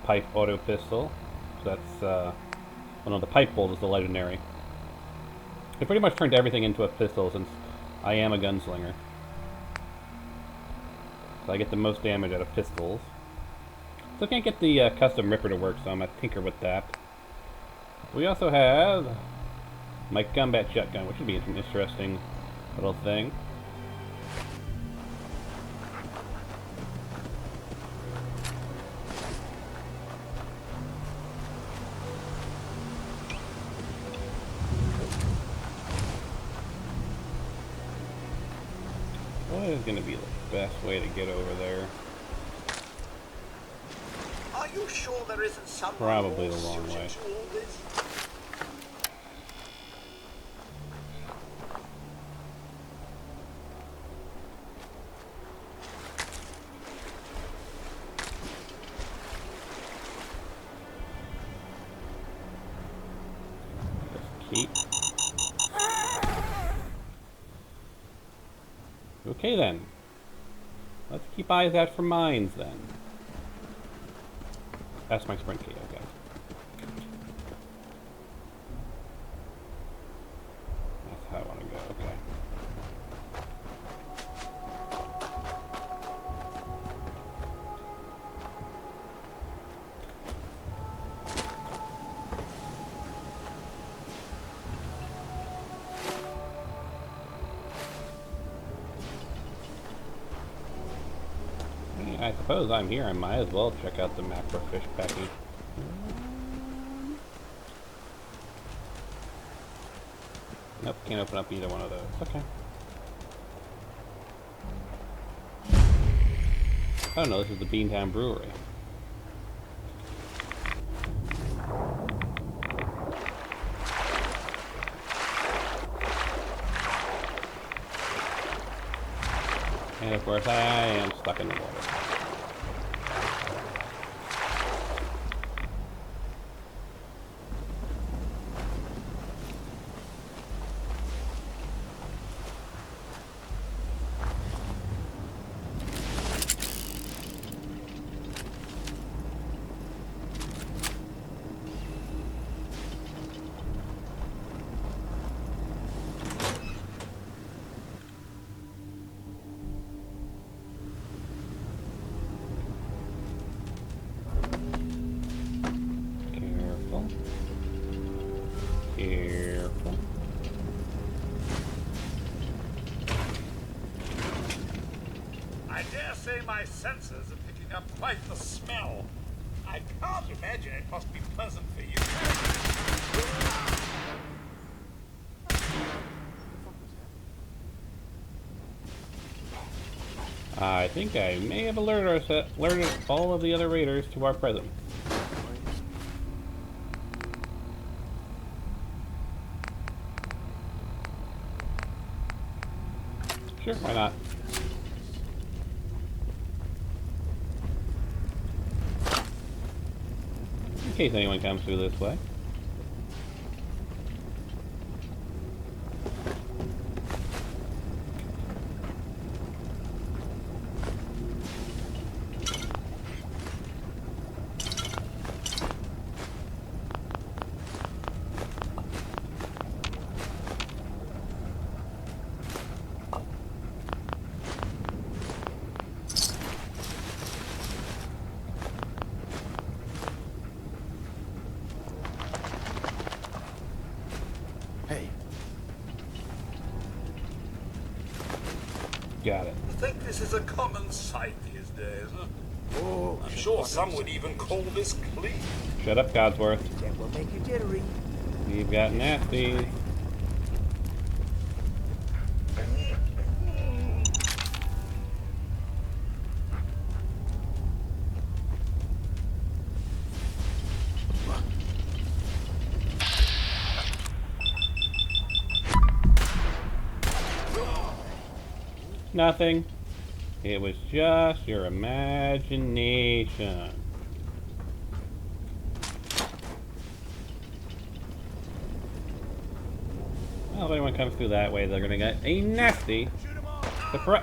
pipe auto pistol. So that's, well, no, the pipe bolt is the legendary. I pretty much turned everything into a pistol since I am a gunslinger. So I get the most damage out of pistols. Still can't get the custom ripper to work, so I'm going to tinker with that. We also have my combat shotgun, which would be an interesting little thing. What is going to be the best way to get over there? Are you sure there isn't someone Probably more the wrong suited way. to all this? Just keep. Okay then. Let's keep eyes out for mines then. That's my sprint key, okay. That's how I want to go, okay. I suppose I'm here, I might as well check out the macro fish packing. Nope, can't open up either one of those. Okay. Oh no, this is the Beantown Brewery. And of course I am stuck in the water. Careful. Careful. I dare say my senses are picking up quite the smell. I can't imagine it must be pleasant for you. I think I may have alerted all of the other raiders to our presence. Sure, why not? In case anyone comes through this way. Hey, Got it. I think this is a common sight these days. Huh? oh, I'm sure some would even call this clean. Shut up, Codsworth. that will make you jittery. We've got nasties. Nothing. It was just your imagination. Well, if anyone comes through that way, they're gonna get a nasty surprise.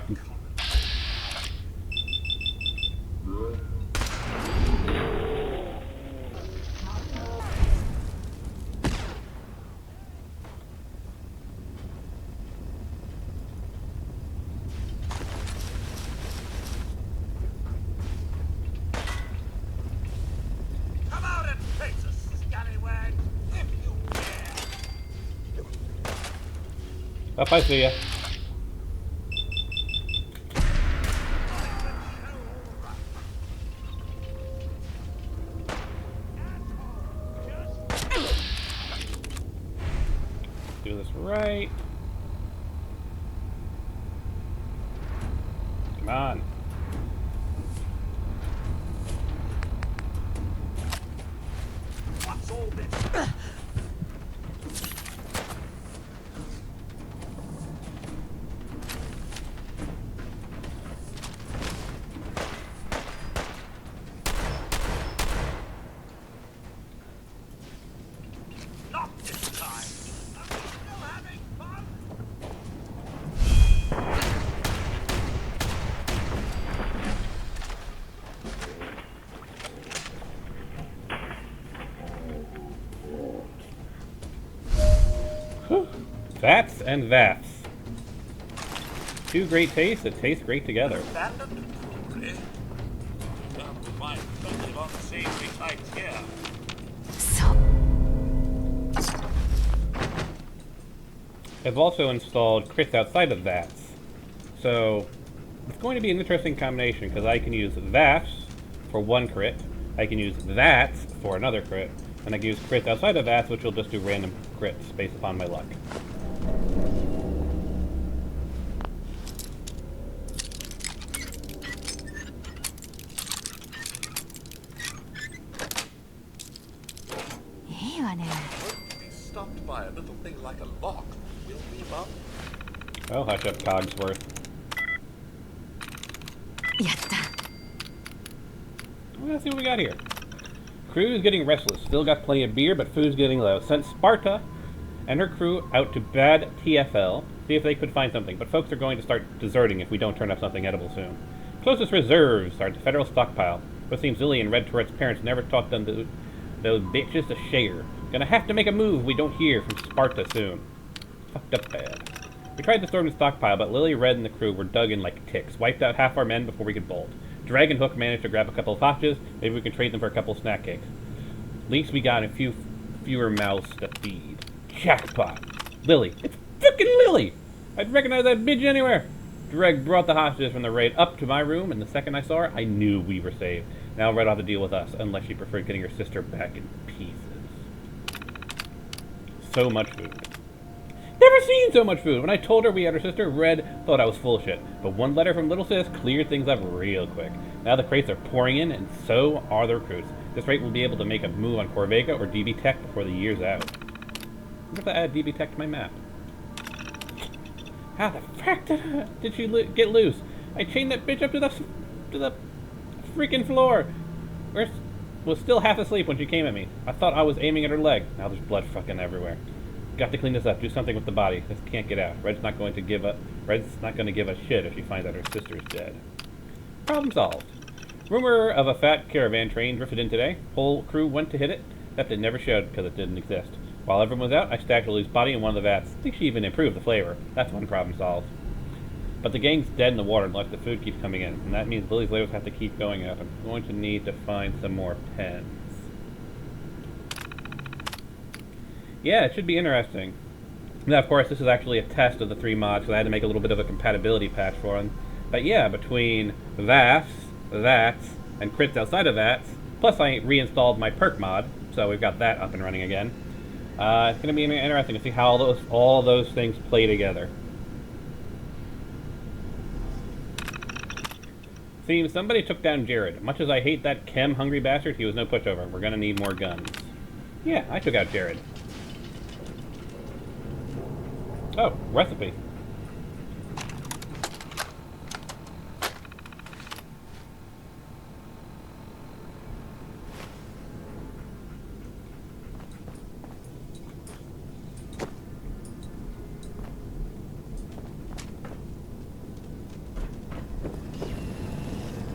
Up, I see ya. Do this right. Come on. What's all this? Not this time. Are we still having fun? Whew. Vats and vats. Two great tastes that taste great together. Abandoned brewery? Down with my perspective on the savory types here. So, I've also installed crits outside of vats. So it's going to be an interesting combination because I can use vats for one crit, I can use vats for another crit, and I can use crits outside of vats, which will just do random crits based upon my luck. Won't be stopped by a little thing like a lock, will we, Bum? Oh, hush up, Cogsworth. やった Well, let's see what we got here. Crew's getting restless. Still got plenty of beer, but food's getting low. Sent Sparta and her crew out to Bad TFL, see if they could find something. But folks are going to start deserting if we don't turn up something edible soon. Closest reserves are the federal stockpile. But it seems Lily and Red Turret's parents never taught them those bitches to share. Gonna have to make a move if we don't hear from Sparta soon. Fucked up bad. We tried to storm the stockpile, but Lily, Red, and the crew were dug in like ticks. Wiped out half our men before we could bolt. Dragon Hook managed to grab a couple of hostages. Maybe we can trade them for a couple of snack cakes. At least we got a few fewer mouths to feed. Jackpot! Lily. It's frickin' Lily! I'd recognize that bitch anywhere! Dreg brought the hostages from the raid up to my room, and the second I saw her, I knew we were saved. Now Red will have to deal with us, unless she preferred getting her sister back in pieces. So much food. Never seen so much food! When I told her we had her sister, Red thought I was full of shit. But one letter from Little Sis cleared things up real quick. Now the crates are pouring in, and so are the recruits. This rate will be able to make a move on Corvega or DB Tech before the year's out. I'm going to add DB Tech to my map. How the frack did she get loose? I chained that bitch up to the freaking floor. Was still half asleep when she came at me. I thought I was aiming at her leg. Now there's blood fucking everywhere. Got to clean this up. Do something with the body. This can't get out. Red's not going to give a shit if she finds out her sister's dead. Problem solved. Rumor of a fat caravan train drifted in today. Whole crew went to hit it. Except it never showed because it didn't exist. While everyone was out, I stacked Lily's body in one of the vats. I think she even improved the flavor. That's one problem solved. But the gang's dead in the water unless the food keeps coming in. And that means Lily's labels have to keep going up. I'm going to need to find some more pens. Yeah, it should be interesting. Now, of course, this is actually a test of the 3 mods, so I had to make a little bit of a compatibility patch for them. But yeah, between VATS, and crits outside of VATS, plus I reinstalled my perk mod, so we've got that up and running again. It's going to be interesting to see how all those things play together. Seems somebody took down Jared. Much as I hate that chem-hungry bastard, he was no pushover. We're going to need more guns. Yeah, I took out Jared. Oh, recipe.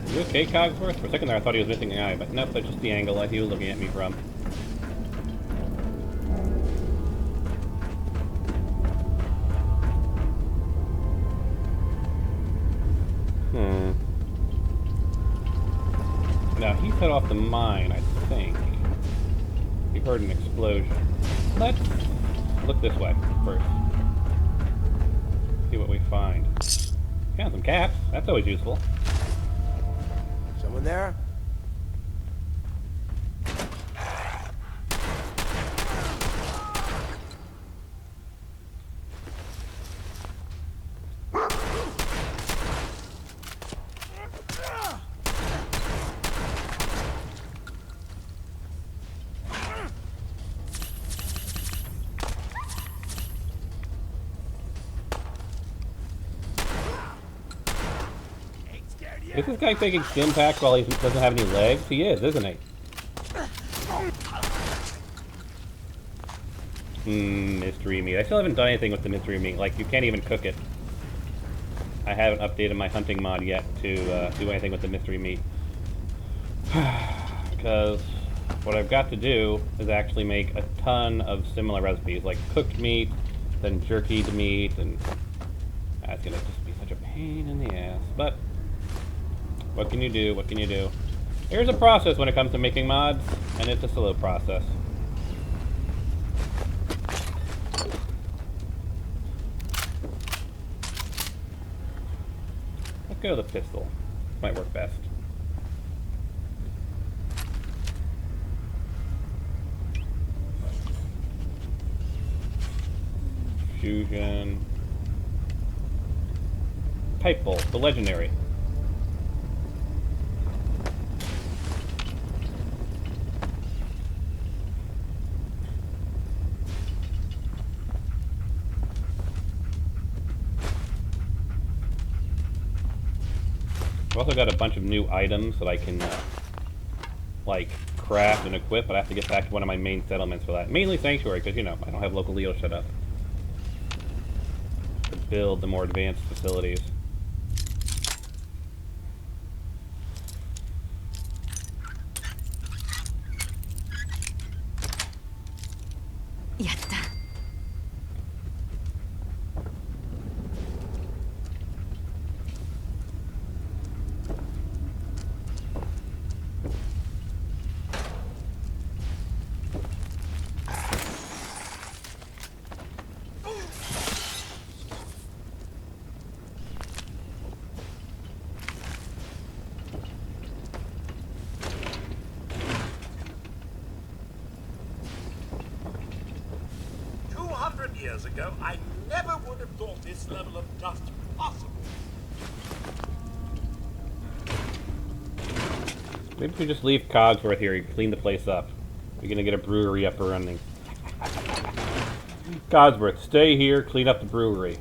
You okay, Cogsworth? For a second there I thought he was missing an eye, but nope, that's just the angle that he was looking at me from. Now, he set off the mine, I think. We heard an explosion. Let's look this way first. See what we find. Found some caps. That's always useful. Someone there? Is this guy taking stim packs while he doesn't have any legs? He is, isn't he? Mystery meat. I still haven't done anything with the mystery meat. Like, you can't even cook it. I haven't updated my hunting mod yet to do anything with the mystery meat. Because what I've got to do is actually make a ton of similar recipes, like cooked meat, then jerkied meat, and that's gonna just be such a pain in the ass. But what can you do? What can you do? There's a process when it comes to making mods, and it's a slow process. Let's go with the pistol. Might work best. Fusion. Pipe bolt, the legendary. I've also got a bunch of new items that I can, like, craft and equip, but I have to get back to one of my main settlements for that. Mainly Sanctuary, because, you know, I don't have local Leo set up to build the more advanced facilities. Yatta. Years ago, I never would have thought this level of dust possible. Maybe if we just leave Cogsworth here and clean the place up. We're gonna get a brewery up and running. Cogsworth, stay here, clean up the brewery.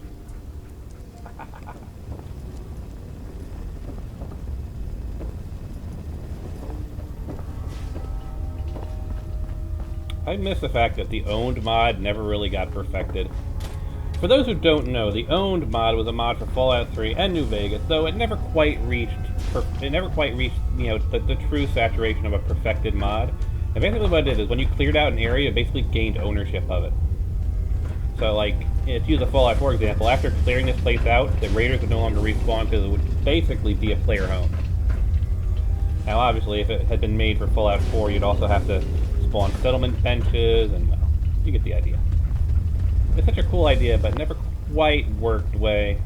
I miss the fact that the Owned mod never really got perfected. For those who don't know, the Owned mod was a mod for Fallout 3 and New Vegas, though it never quite reached, you know, the true saturation of a perfected mod. And basically what it did is when you cleared out an area, it basically gained ownership of it. So, like, to use a Fallout 4 example, after clearing this place out, the raiders would no longer respawn because it would basically be a player home. Now, obviously, if it had been made for Fallout 4, you'd also have to spawn settlement benches, and well, you get the idea. It's such a cool idea, but never quite worked the way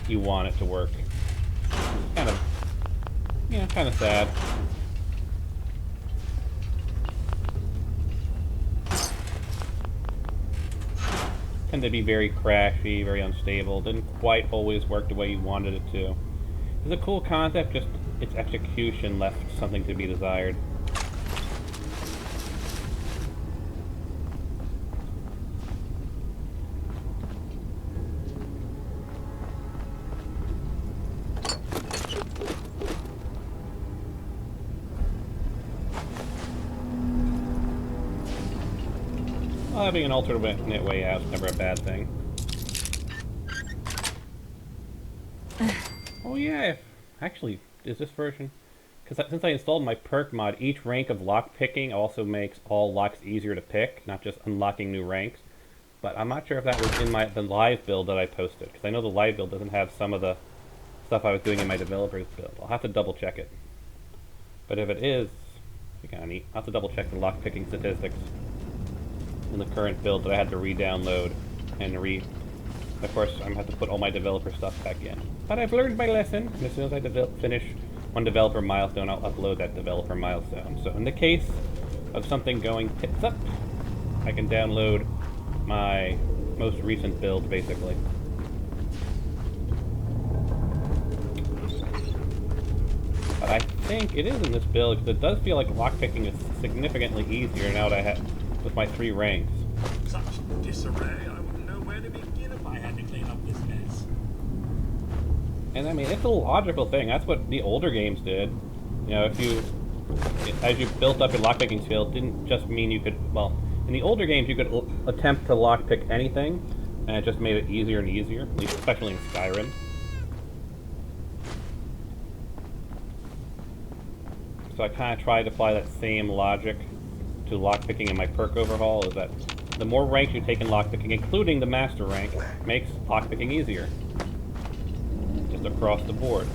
you want it to work. Kind of, you know, kind of sad. Tend to be very crashy, very unstable. Didn't quite always work the way you wanted it to. It's a cool concept, just its execution left something to be desired. Well, having an alternate way out is never a bad thing. Oh yeah, actually, is this version? Because since I installed my perk mod, each rank of lock picking also makes all locks easier to pick, not just unlocking new ranks. But I'm not sure if that was in the live build that I posted, because I know the live build doesn't have some of the stuff I was doing in my developer's build. I'll have to double check it. But if it is, it's kind of neat. I'll have to double check the lock picking statistics in the current build that I had to re-download and Of course, I'm gonna have to put all my developer stuff back in. But I've learned my lesson. And as soon as I finish one developer milestone, I'll upload that developer milestone. So in the case of something going tits up, I can download my most recent build, basically. But I think it is in this build, because it does feel like lockpicking is significantly easier now that I have with my 3 ranks. Such disarray, I wouldn't know where to begin if I had to clean up this mess. And I mean, it's a logical thing. That's what the older games did. You know, as you built up your lockpicking skill, it didn't just mean you could, well, in the older games you could attempt to lockpick anything, and it just made it easier and easier, at least especially in Skyrim. So I kind of tried to apply that same logic to lockpicking in my perk overhaul, is that the more ranks you take in lockpicking, including the master rank, makes lockpicking easier. Just across the board.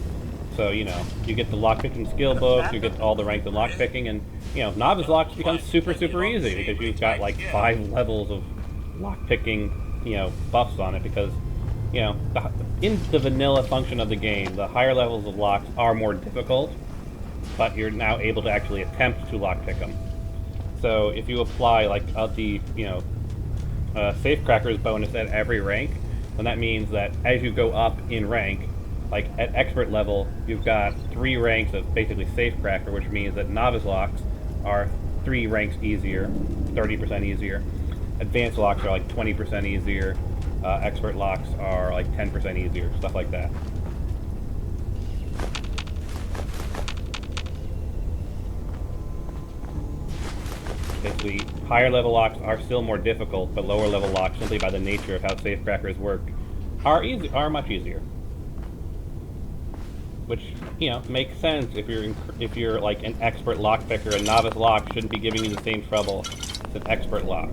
So, you know, you get the lockpicking skill books, you get all the ranks in lockpicking, and, you know, novice locks become super, super easy because you've got like 5 levels of lockpicking, you know, buffs on it because, you know, in the vanilla function of the game, the higher levels of locks are more difficult, but you're now able to actually attempt to lockpick them. So if you apply like the, you know, Safecracker's bonus at every rank, then that means that as you go up in rank, like at expert level, you've got 3 ranks of basically Safecracker, which means that novice locks are 3 ranks easier, 30% easier. Advanced locks are like 20% easier. Expert locks are like 10% easier, stuff like that. Basically, higher level locks are still more difficult, but lower level locks, simply by the nature of how Safecrackers work, are much easier. Which, you know, makes sense if you're like an expert lockpicker. A novice lock shouldn't be giving you the same trouble as an expert lock.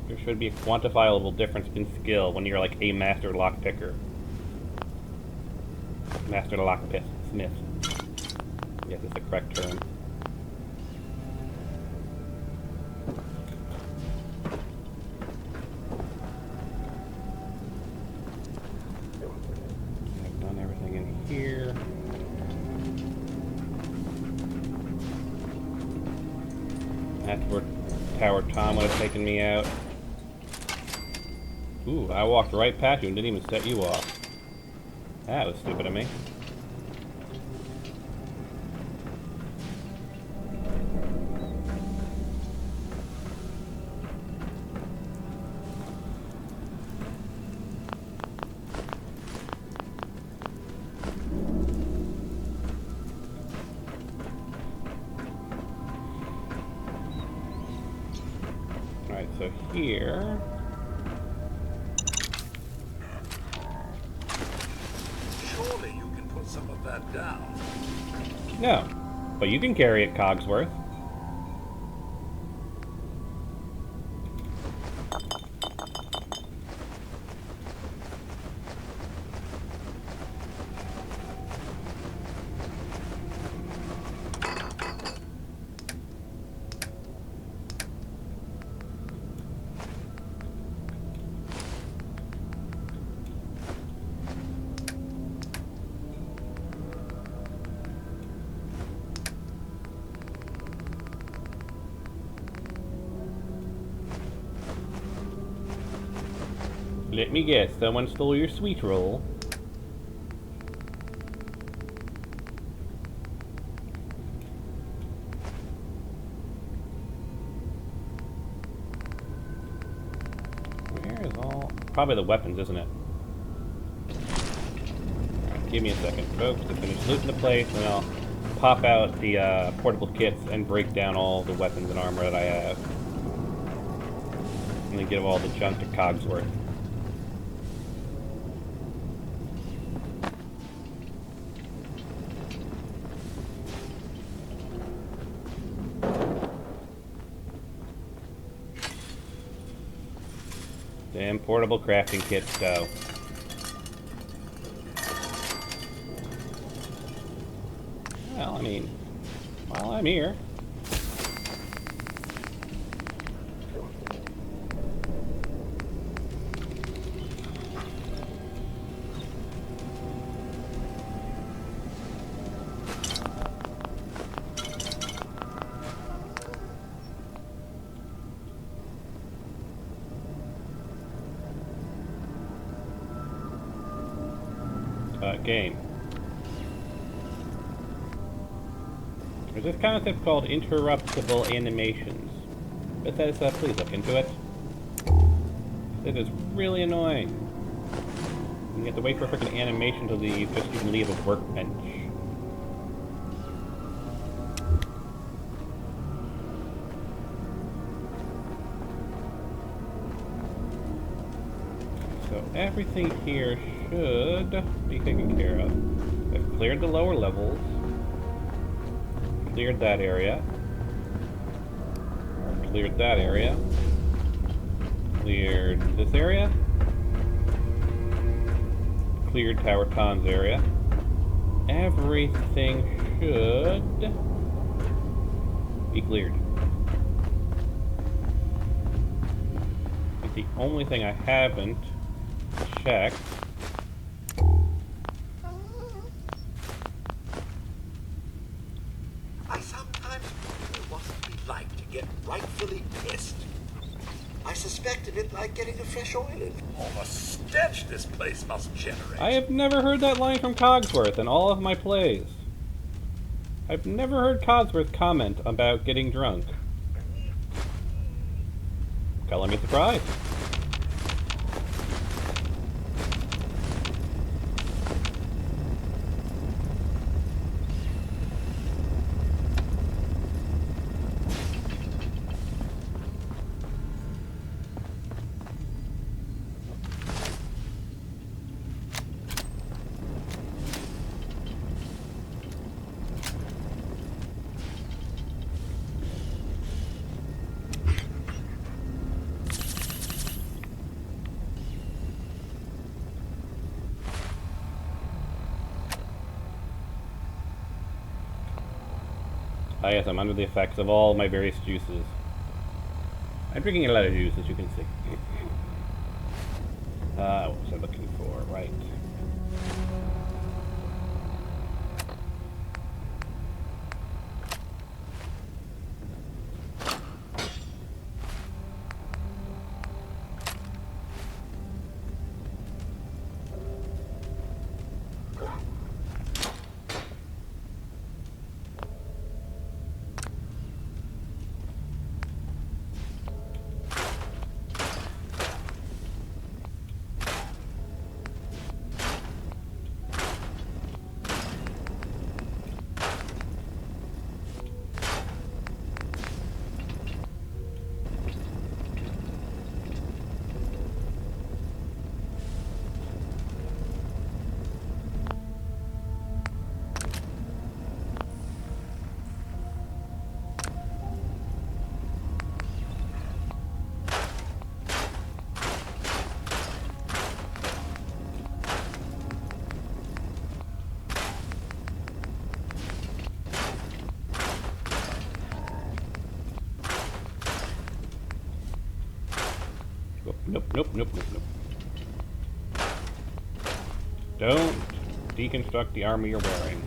There should be a quantifiable difference in skill when you're like a master lockpicker. Master locksmith. Yes, it's the correct term. I've done everything in here. That's where Tower Tom would have taken me out. Ooh, I walked right past you and didn't even set you off. That was stupid of me. Alright, so here... Surely you can put some of that down. No, but you can carry it, Cogsworth. Let me guess, someone stole your sweet roll. Where is all... Probably the weapons, isn't it? Alright, give me a second, folks, to finish looting the place, and I'll pop out the portable kits and break down all the weapons and armor that I have. And then give all the junk to Cogsworth. Damn portable crafting kits go. Well, I mean, while I'm here. game. There's this concept called interruptible animations. Bethesda, please look into it. It is really annoying. You have to wait for a freaking animation to leave just so you can leave a workbench. So everything here should be taken care of. I've cleared the lower levels. Cleared that area. Cleared that area. Cleared this area. Cleared Tower Cons area. Everything should be cleared. The only thing I haven't checked I sometimes wonder what it would be like to get rightfully pissed. I suspect a bit like getting a fresh oil in. All the stench this place must generate. I have never heard that line from Cogsworth in all of my plays. I've never heard Cogsworth comment about getting drunk. Color me surprised. Ah yes, I'm under the effects of all my various juices. I'm drinking a lot of juice, as you can see. What was I looking for? Right. Nope. Don't deconstruct the armor you're wearing.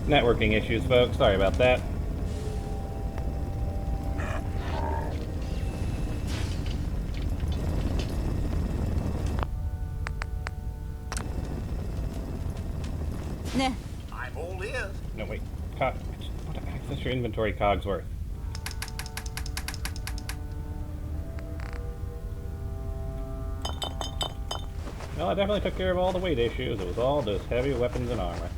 Networking issues, folks. Sorry about that. Ne. I'm all ears. No, wait. What the heck's this your inventory cogs worth? Well, I definitely took care of all the weight issues. It was all just heavy weapons and armor.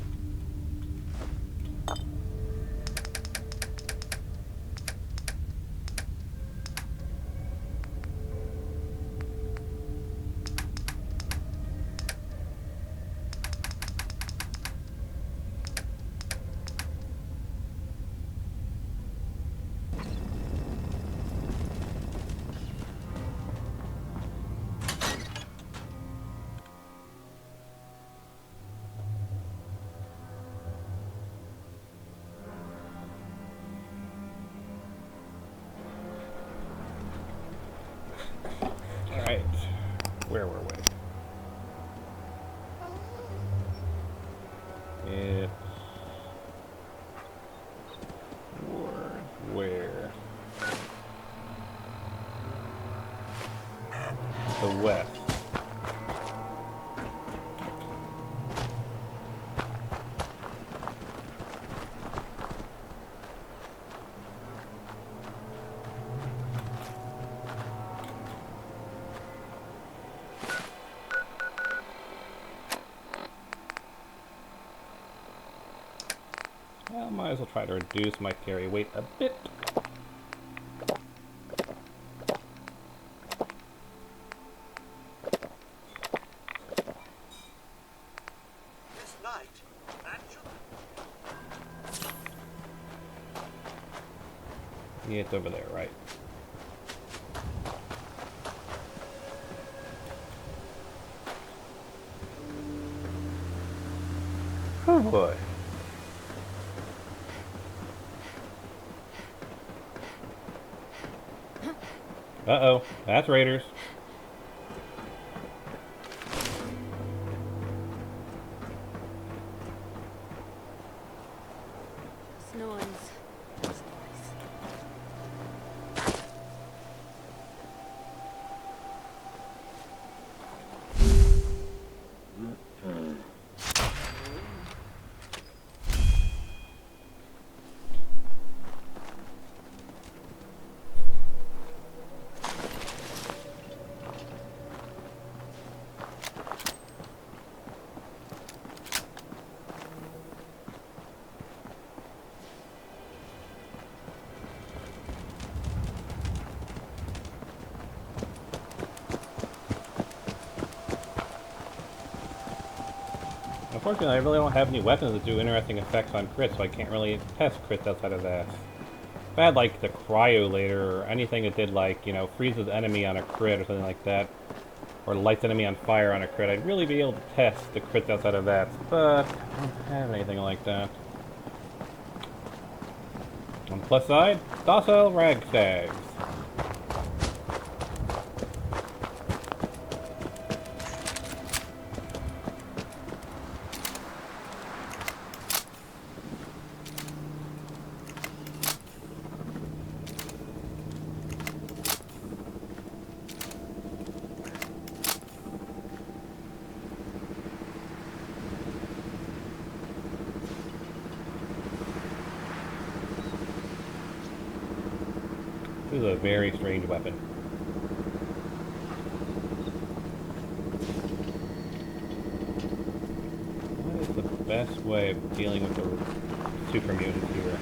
Alright. Where were we? It's... Where? The west. Well, might as well try to reduce my carry weight a bit. This night, that should... Yeah, it's over there, right? Oh boy. Uh-oh, that's raiders. Noise. Unfortunately, I really don't have any weapons that do interesting effects on crits, so I can't really test crits outside of that. If I had, like, the Cryolator or anything that did, like, you know, freezes enemy on a crit or something like that, or lights enemy on fire on a crit, I'd really be able to test the crits outside of that, but I don't have anything like that. On the plus side, docile ragstags. This is a very strange weapon. What is the best way of dealing with the super mutants here?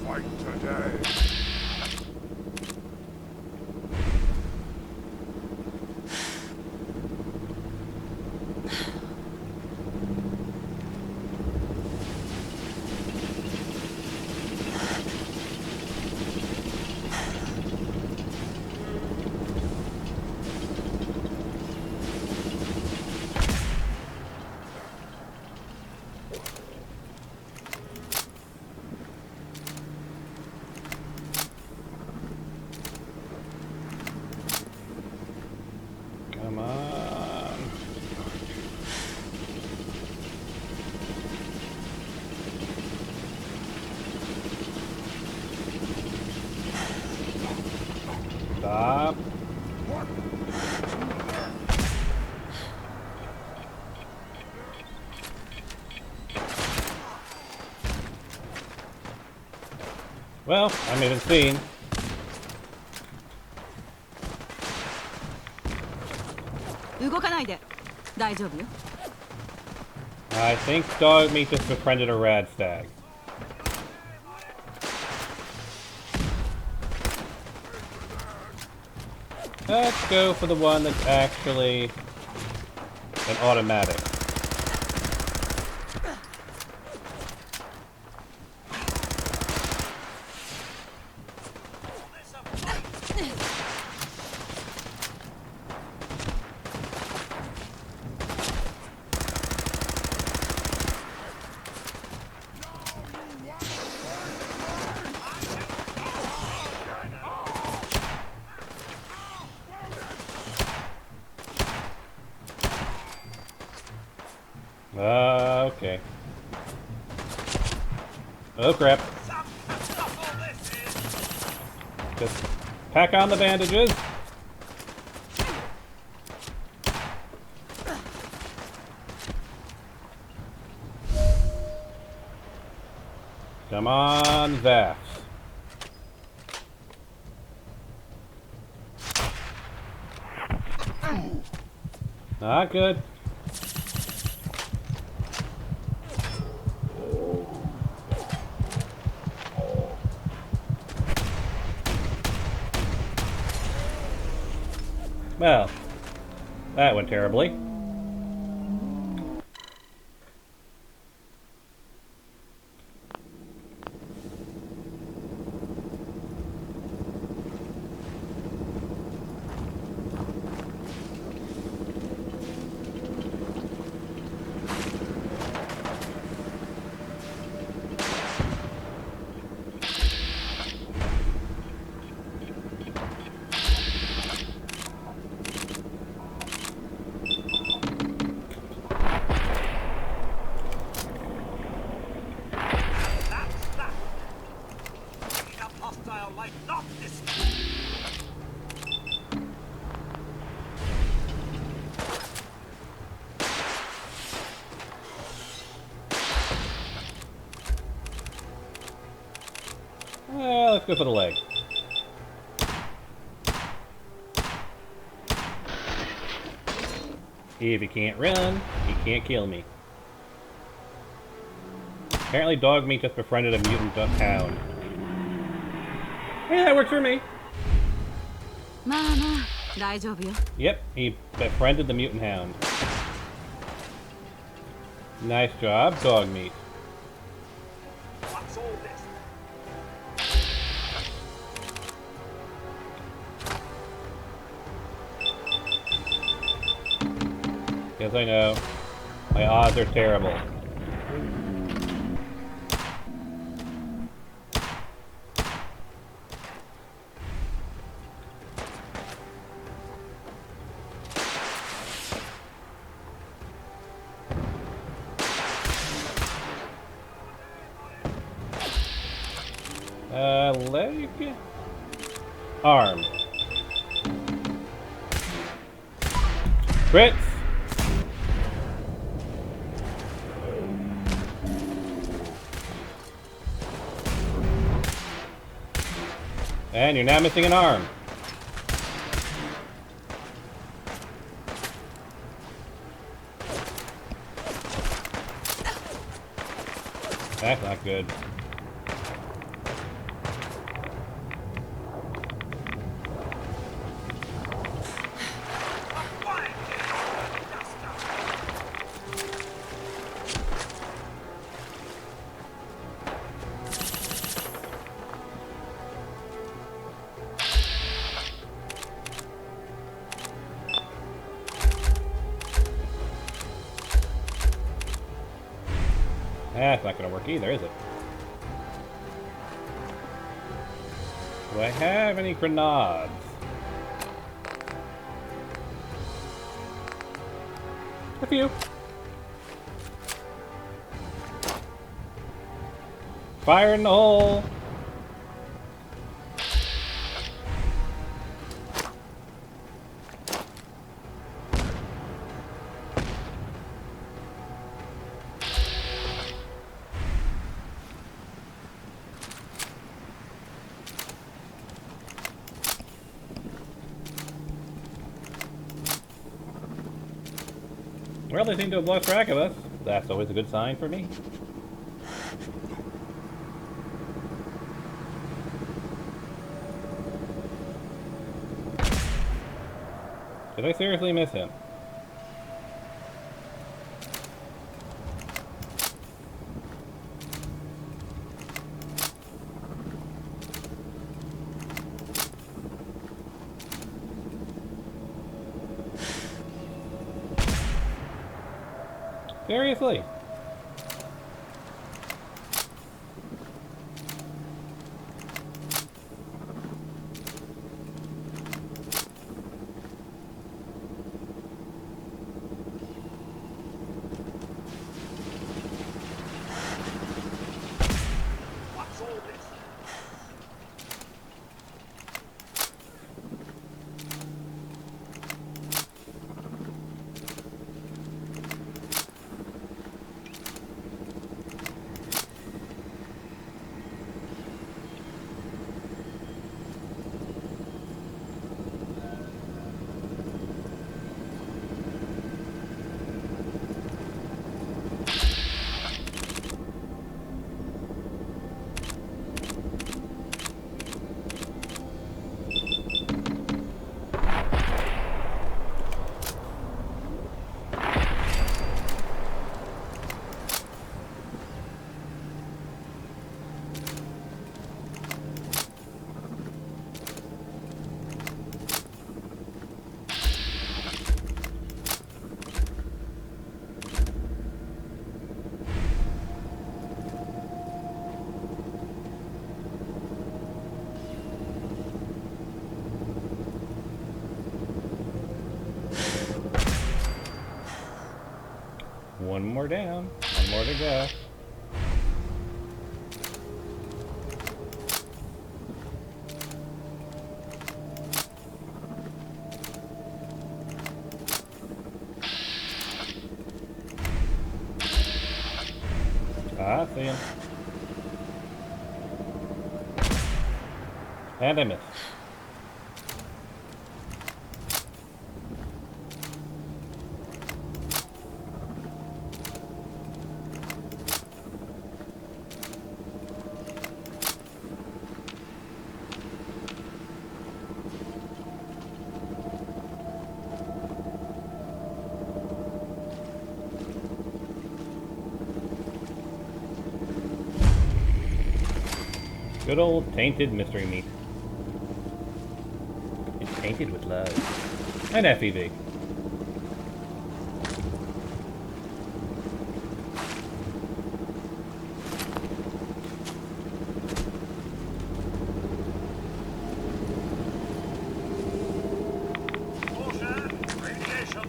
Fight today. Well, I'm even seen. I think Dogmeat just befriended a Radstag. Let's go for the one that's actually an automatic. Okay. Oh crap. Just pack on the bandages. Come on, Vax. Not good. Well, that went terribly. Well, let's go for the leg. If he can't run, he can't kill me. Apparently Dogmeat just befriended a mutant hound. Hey, that works for me. Yep, he befriended the mutant hound. Nice job, Dogmeat. What's all this? Yes, I know. My odds are terrible. Leg? Arm. Crits! And you're now missing an arm. That's not good. That's not gonna work either, is it? Do I have any grenades? A few. Fire in the hole! Well, they seem to have lost track of us. That's always a good sign for me. Did I seriously miss him? Seriously? What's all this? One more down. One more to go. Ah, see him. And I missed. Good old tainted mystery meat. It's tainted with love. And FEV. Caution! Radiation!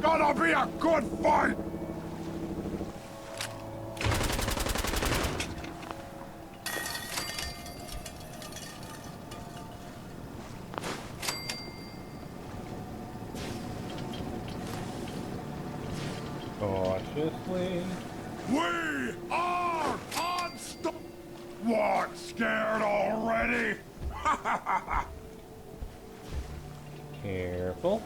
Gonna be a good fight! Cautiously. We are unstoppable! What, scared already? Careful.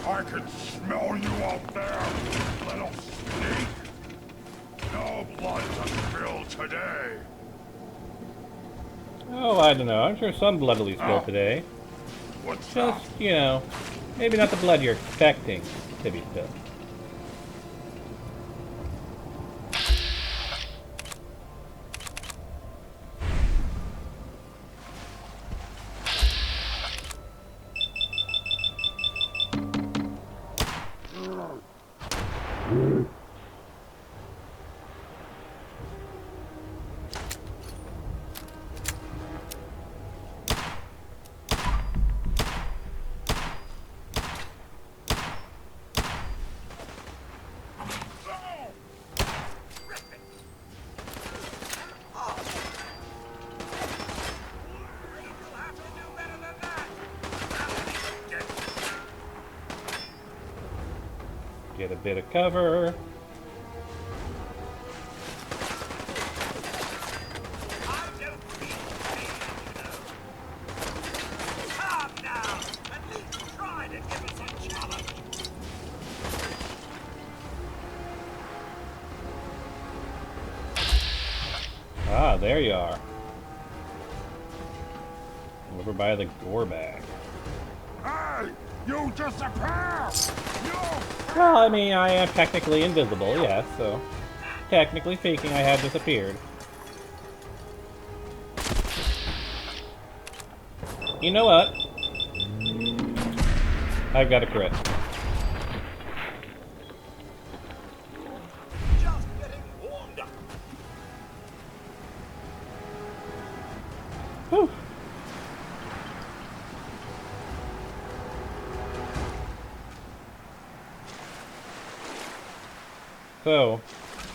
I can smell you out there, little sneak! No blood to spill today! Oh, I don't know. I'm sure some blood will be spilled Oh. today. What's that? Just, you know, maybe not the blood you're expecting to be spilled. get a bit of cover. I don't feel pain, you know. Come now, at least try to give us a challenge. Ah, there you are. Over by the gore bag. Hey! You disappear! You! Well, I mean, I am technically invisible, yes, so... Technically speaking, I have disappeared. You know what? I've got a crit. Just getting warmed up. Whew. So,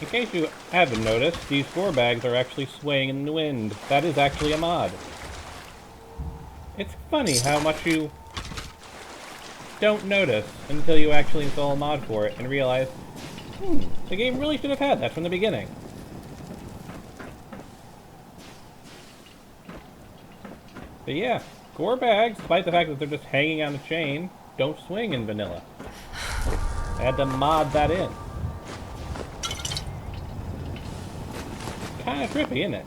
in case you haven't noticed, these gore bags are actually swaying in the wind. That is actually a mod. It's funny how much you don't notice until you actually install a mod for it and realize, the game really should have had that from the beginning. But yeah, gore bags, despite the fact that they're just hanging on a chain, don't swing in vanilla. I had to mod that in. Kinda trippy, isn't it?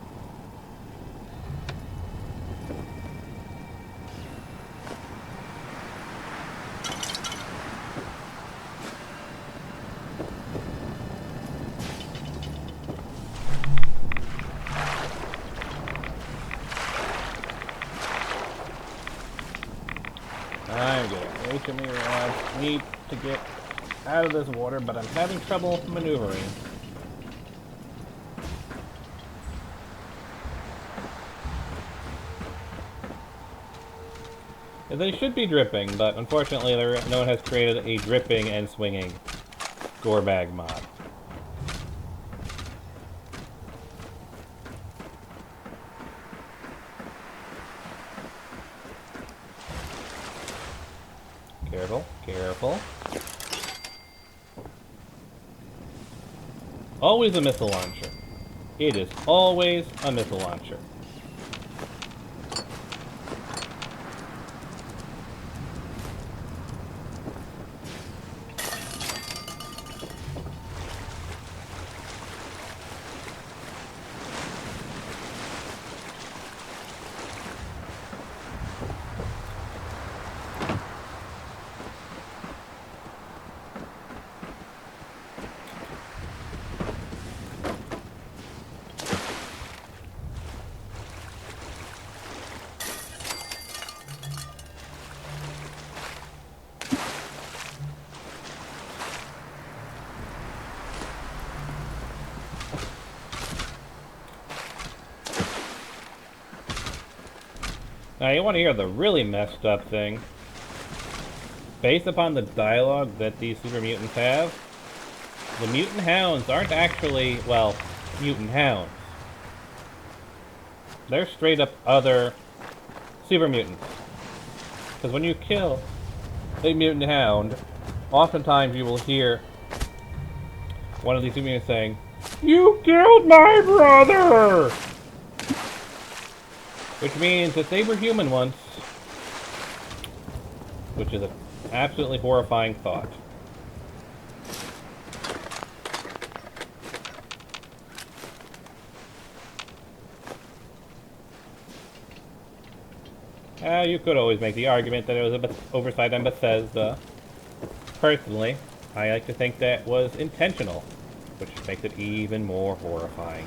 I'm getting way too many rods. Need to get out of this water, but I'm having trouble maneuvering. They should be dripping, but unfortunately no one has created a dripping and swinging gore bag mod. Careful, careful. Always a missile launcher. It is always a missile launcher. Now you want to hear the really messed up thing. Based upon the dialogue that these super mutants have, the mutant hounds aren't actually, well, mutant hounds. They're straight up other super mutants. Because when you kill a mutant hound, oftentimes you will hear one of these super mutants saying, "You killed my brother!" Which means that they were human once. Which is an absolutely horrifying thought. You could always make the argument that it was an oversight on Bethesda. Personally, I like to think that was intentional, which makes it even more horrifying.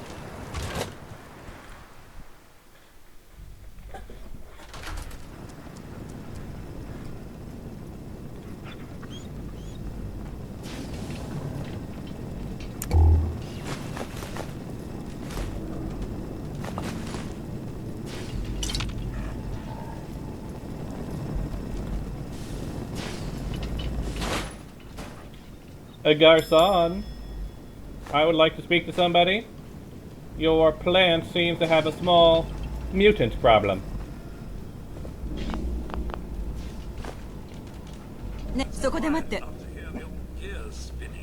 Garçon, I would like to speak to somebody. Your plant seems to have a small mutant problem. ね、そこで待って。 Love to hear the old gears spinning.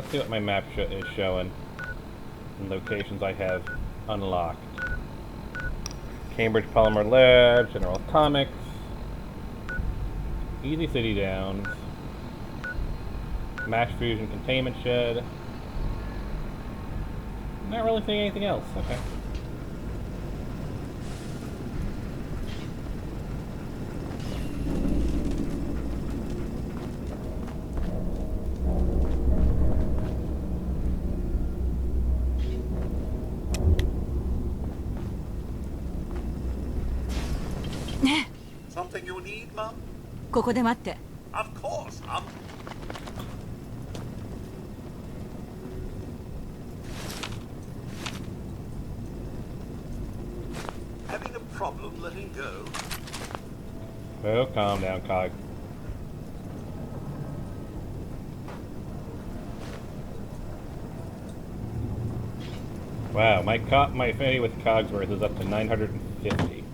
let's see what my map is showing. And locations I have unlocked. Cambridge Polymer Lab, General Atomics, Easy City Downs, Mash Fusion Containment Shed. Not really seeing anything else, okay. Something you need, Mum? ここで待って。 Of course, Mum. Having a problem letting go? Oh, calm down, Cog. Wow, my affinity with Cogsworth is up to 950.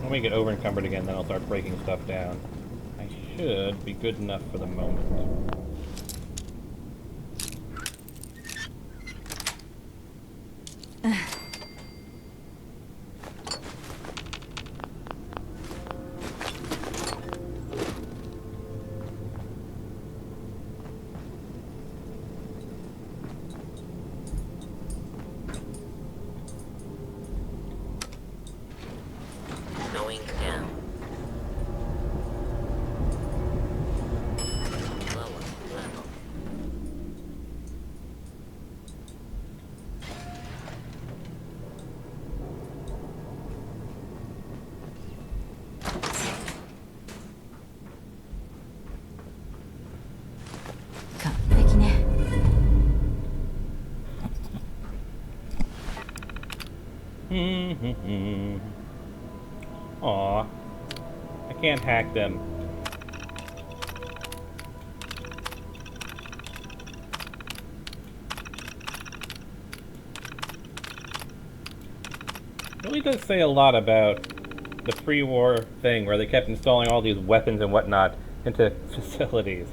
When we get over encumbered again, then I'll start breaking stuff down. I should be good enough for the moment. Going down. Lower level. Aw. I can't hack them. Really does say a lot about the pre-war thing where they kept installing all these weapons and whatnot into facilities.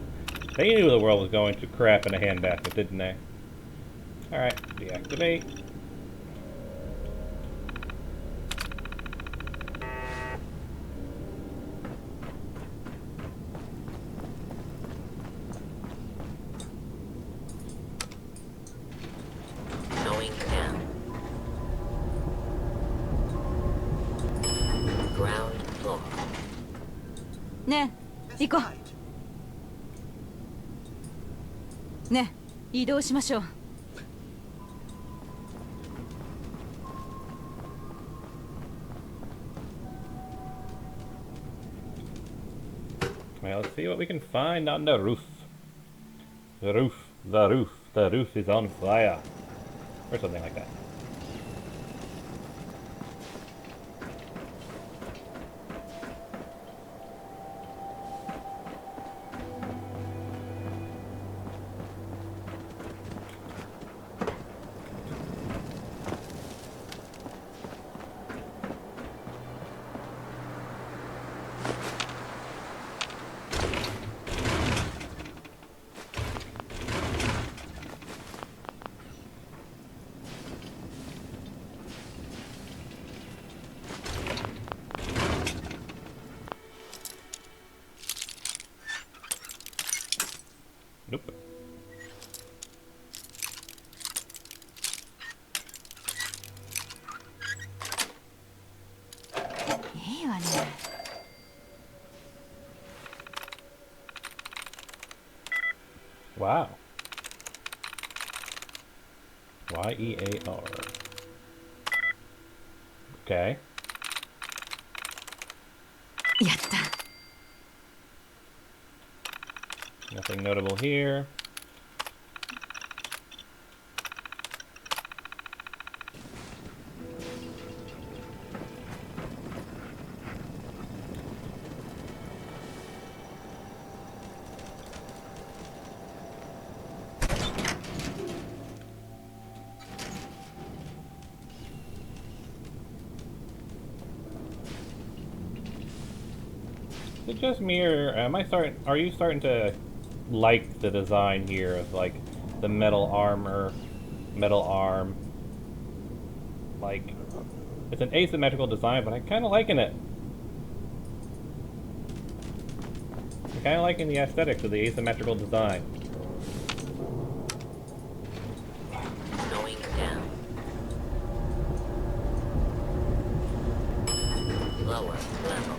They knew the world was going to crap in a handbasket, didn't they? Alright, deactivate. Going down. Ground floor. ねえ、行こ Right. う。ねえ、移動しましょう。Well, let's see what we can find on the roof. The roof is on fire. Or something like that. Nope. Wow. Y-E-A-R. Okay. やった。 Nothing notable here. Is it just me, or are you starting to like the design here of like the metal armor, metal arm? Like, it's an asymmetrical design, but I'm kind of liking it. I'm kind of liking the aesthetics of the asymmetrical design. Going down. Lower level.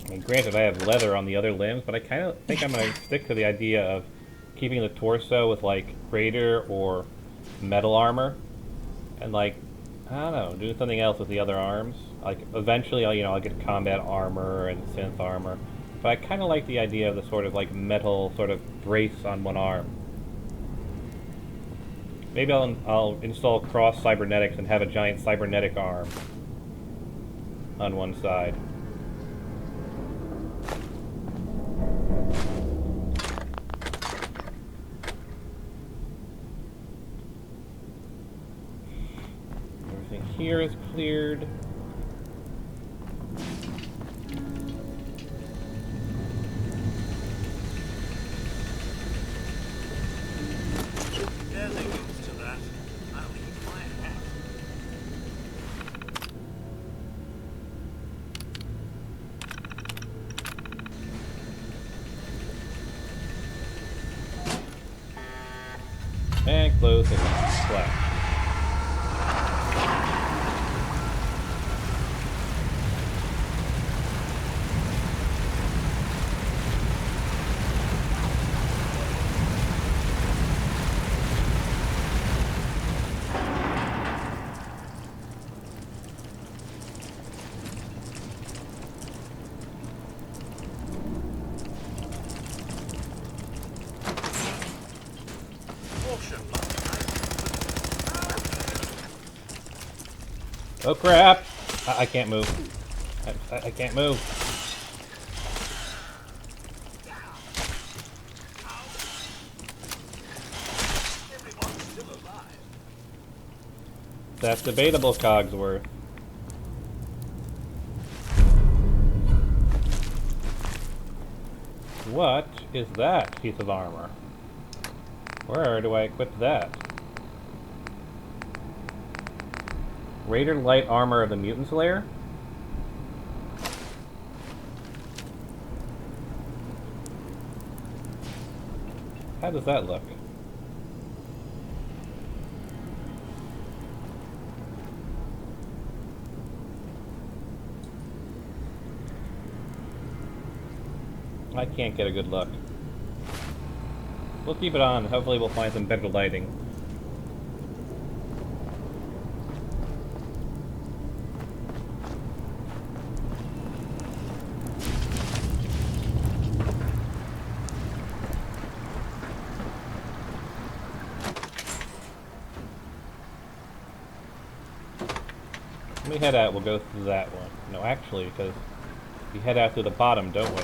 I mean, granted, I have leather on the other limbs, but I kind of think I'm going to stick to the idea of keeping the torso with, like, Raider or metal armor. And, like, I don't know, doing something else with the other arms. Like, eventually, I'll get combat armor and synth armor. But I kind of like the idea of the sort of, like, metal sort of brace on one arm. Maybe I'll install cross cybernetics and have a giant cybernetic arm on one side. Everything here is cleared. Barely used to that. I'll eat my hat. And close and flash. Caution, Oh crap! I can't move. I can't move. everyone's still alive. That's debatable, Cogsworth. What is that piece of armor? Where do I equip that? Raider light armor of the Mutant Slayer? How does that look? I can't get a good look. We'll keep it on. Hopefully we'll find some better lighting. we head out, we'll go through that one. No, actually, because we head out through the bottom, don't we?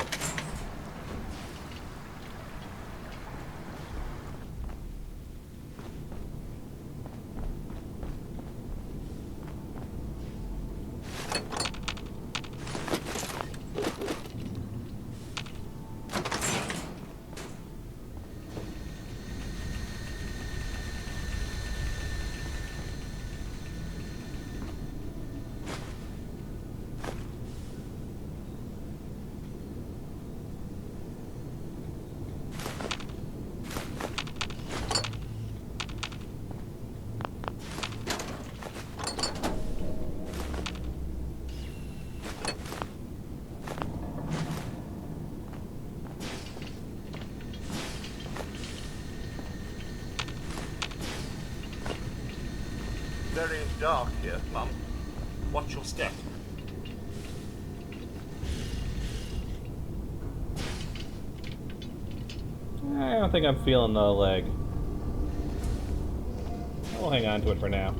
Very dark here, Mum. Watch your step. I don't think I'm feeling the leg. I'll hang on to it for now.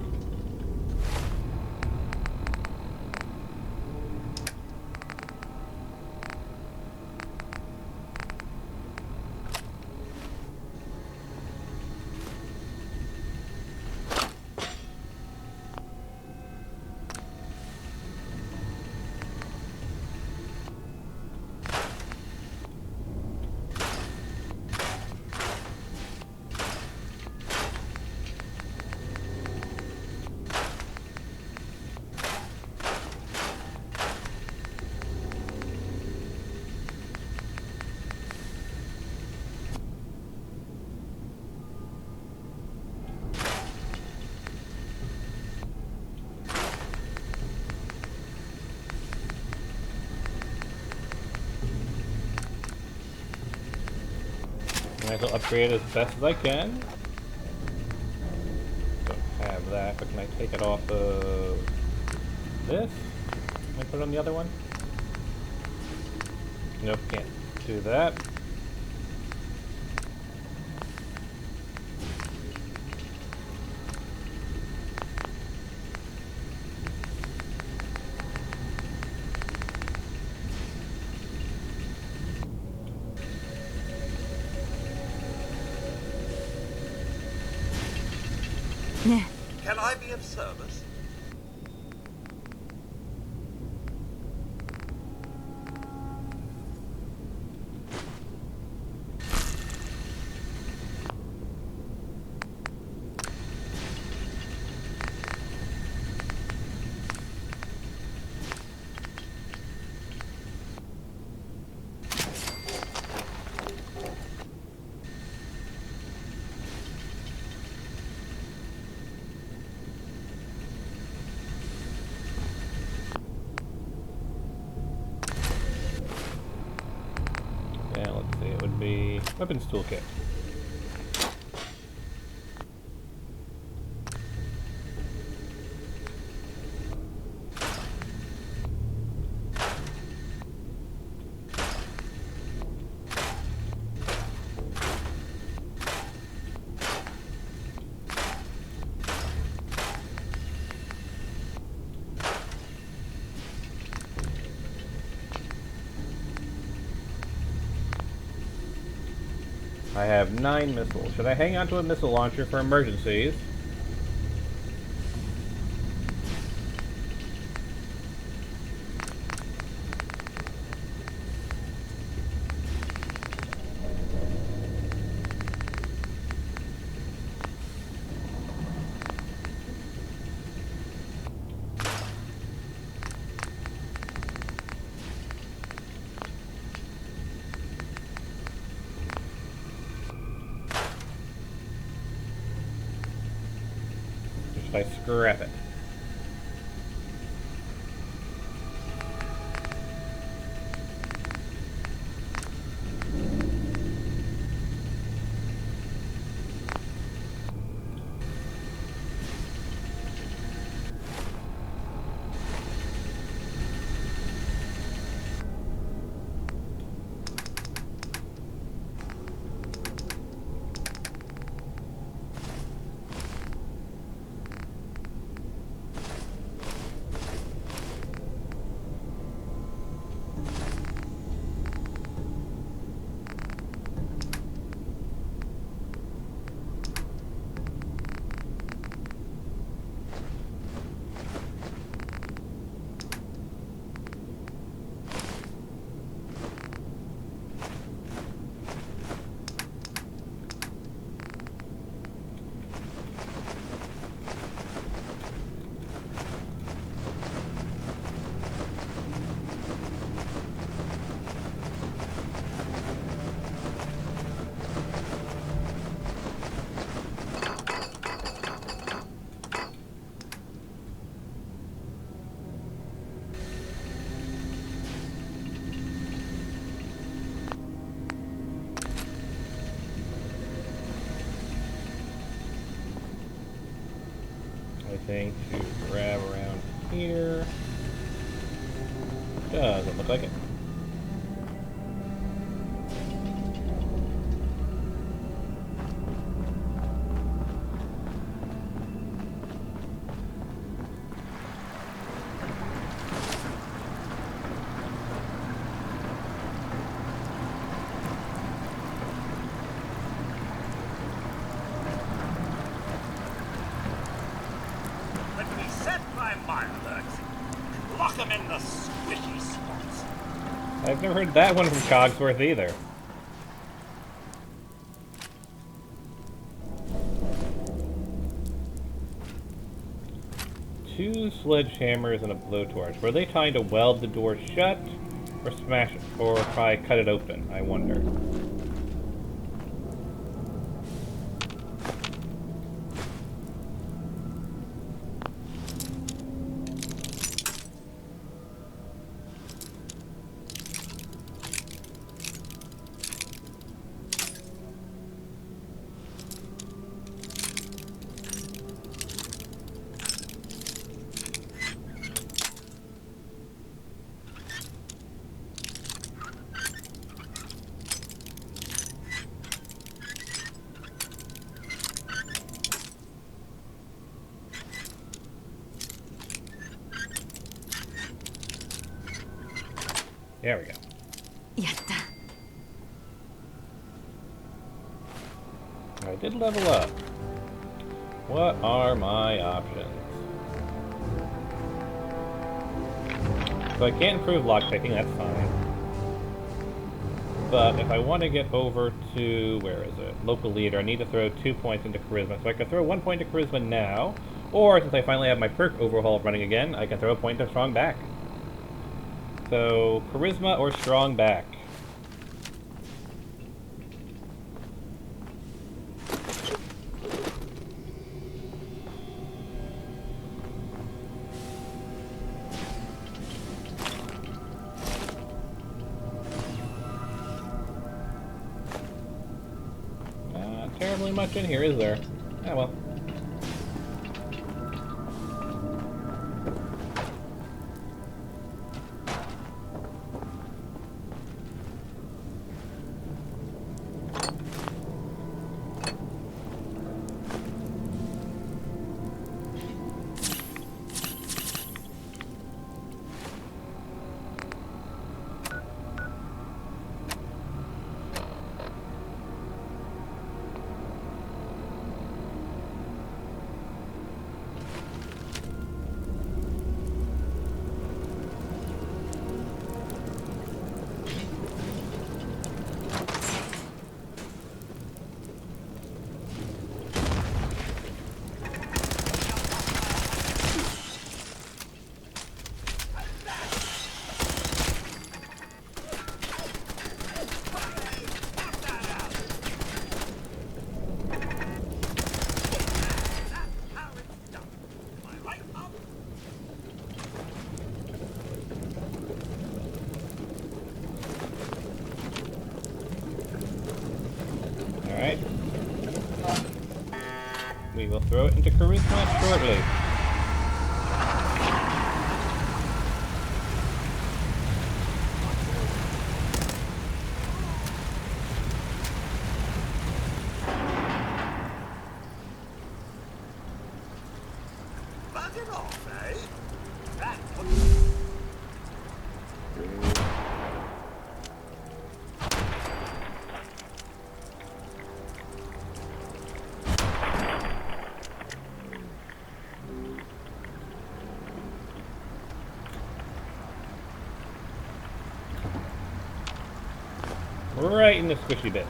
Might as well upgrade it as best as I can. Don't have that, but can I take it off of this? Can I put it on the other one? Nope, can't do that.ね Can I be of service? Yeah, let's see, it would be weapons toolkit. I have 9 missiles. Should I hang on to a missile launcher for emergencies? Or should I scrap it? anything to grab around here? Doesn't look like it. When we set my Mirelurks, lock them in the squishy spots. I've never heard that one from Cogsworth either. Two sledgehammers and a blowtorch. Were they trying to weld the door shut, or smash it, or try cut it open? I wonder. There we go. やった。 I did level up. What are my options? So I can't improve lockpicking, that's fine. But if I want to get over to, where is it? Local leader, I need to throw 2 points into charisma. So I can throw 1 point to charisma now, or since I finally have my perk overhaul running again, I can throw a point to strong back. So, charisma or strong back? Not terribly much in here, is there? Ah, well. Alright. We will throw it into charisma shortly. Bug it off, eh? That Right in the squishy bits.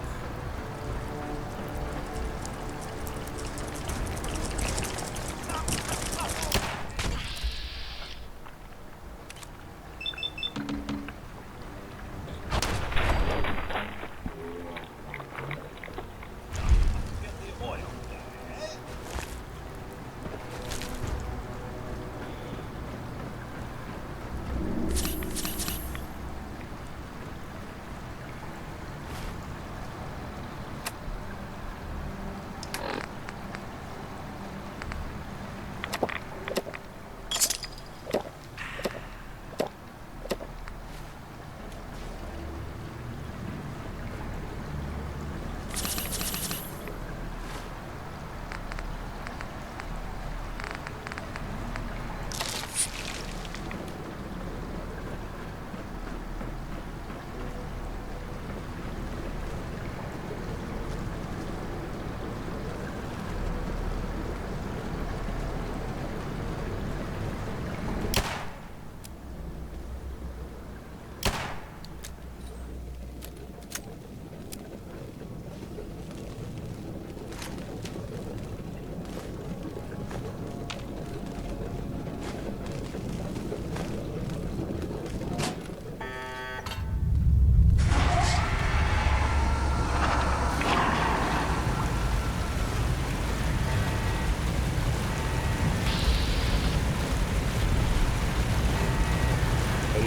get the oil there, eh?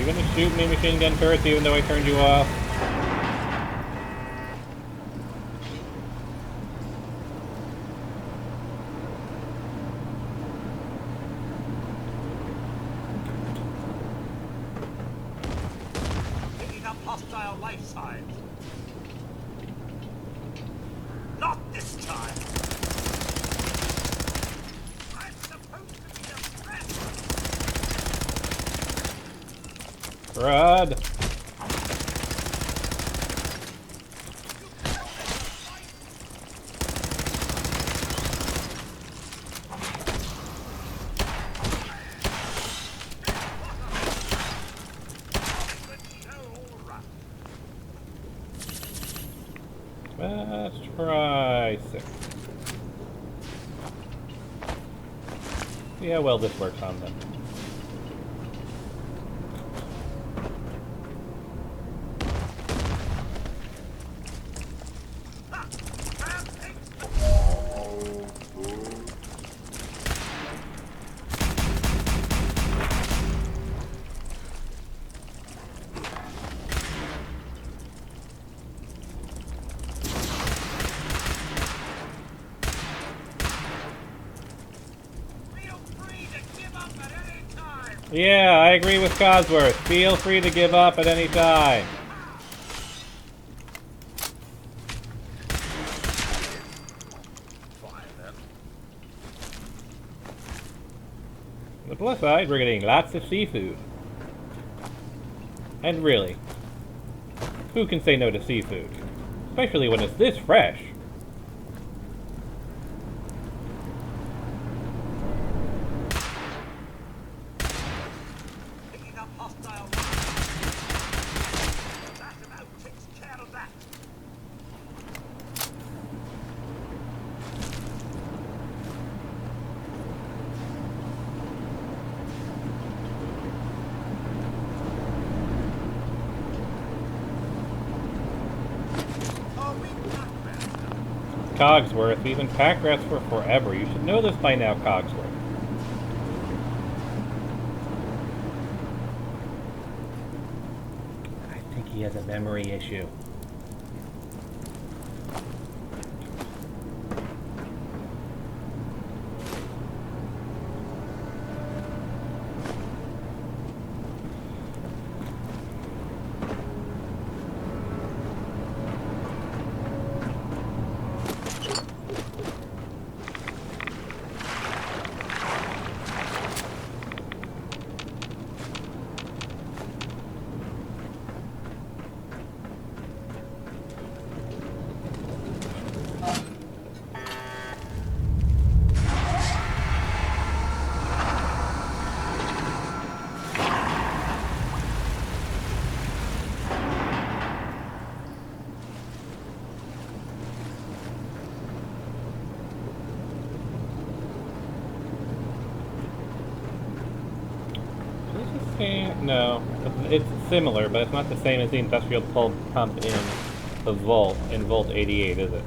you gonna shoot me, machine gun turrets, even though I turned you off? Picking up hostile life signs. Not this time. I'm supposed to be a threat. Rod! Let's try 6. See how well this works on them. Yeah, I agree with Cosworth. Feel free to give up at any time. On the plus side, we're getting lots of seafood. And really, who can say no to seafood? Especially when it's this fresh. Picking up hostile. That about takes care of that. Cogsworth, we've been pack rats for forever. You should know this by now, Cogsworth. I think he has a memory issue. No, it's similar, but it's not the same as the industrial pump in the Vault, in Vault 88, is it?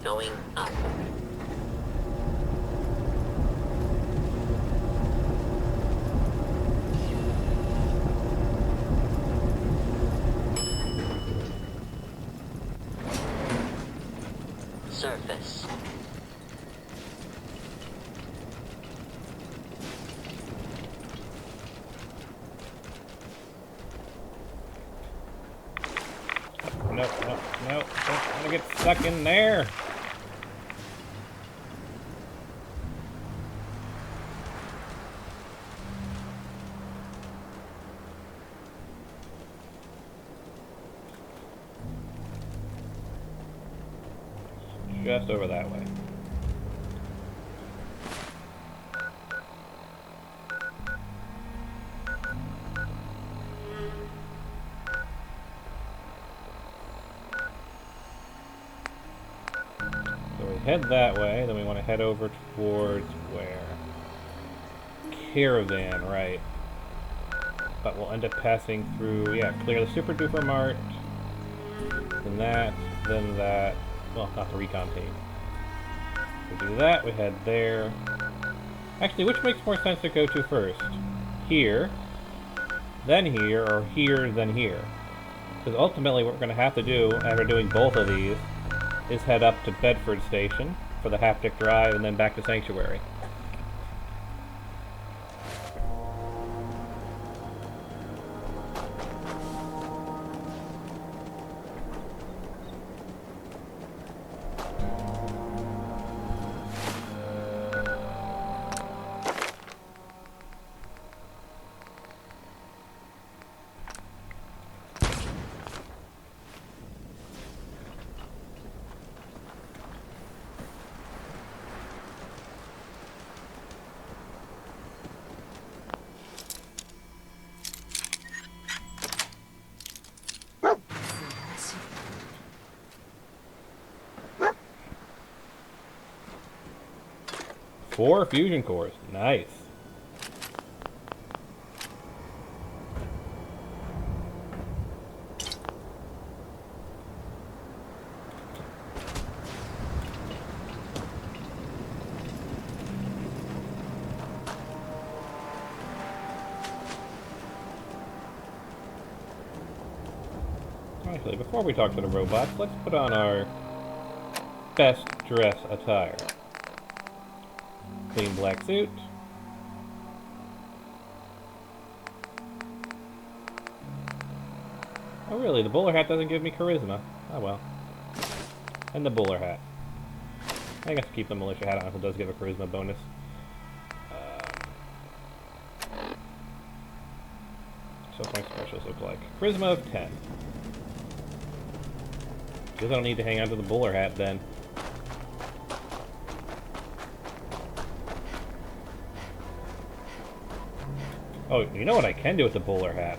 Going up. Surface. No, no, no, don't want to get stuck in there. just over that way. So we head that way, then we want to head over towards where? Caravan, right. But we'll end up passing through, yeah, clear the Super Duper Mart, then that, well, not the recon team. We do that, we head there. Actually, which makes more sense to go to first? Here, then here, or here, then here? Because ultimately what we're going to have to do, after doing both of these, is head up to Bedford Station for the haptic drive, and then back to Sanctuary. Four fusion cores. Nice. Actually, before we talk to the robots, let's put on our best dress attire. Clean black suit. Oh really, the bowler hat doesn't give me charisma. Oh well. And the bowler hat. I guess keep the militia hat on if it does give a charisma bonus. So what my specials look like. Charisma of 10. Guess I don't need to hang on to the bowler hat then. Oh, you know what I can do with the bowler hat?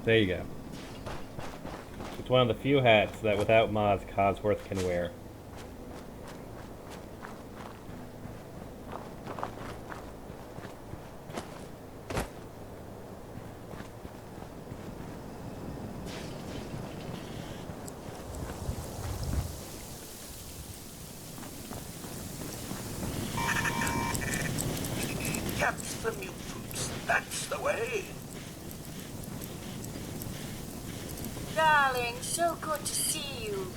There you go. It's one of the few hats that without mods Codsworth can wear. Catch the mutants, that's the way. Darling, so good to see you.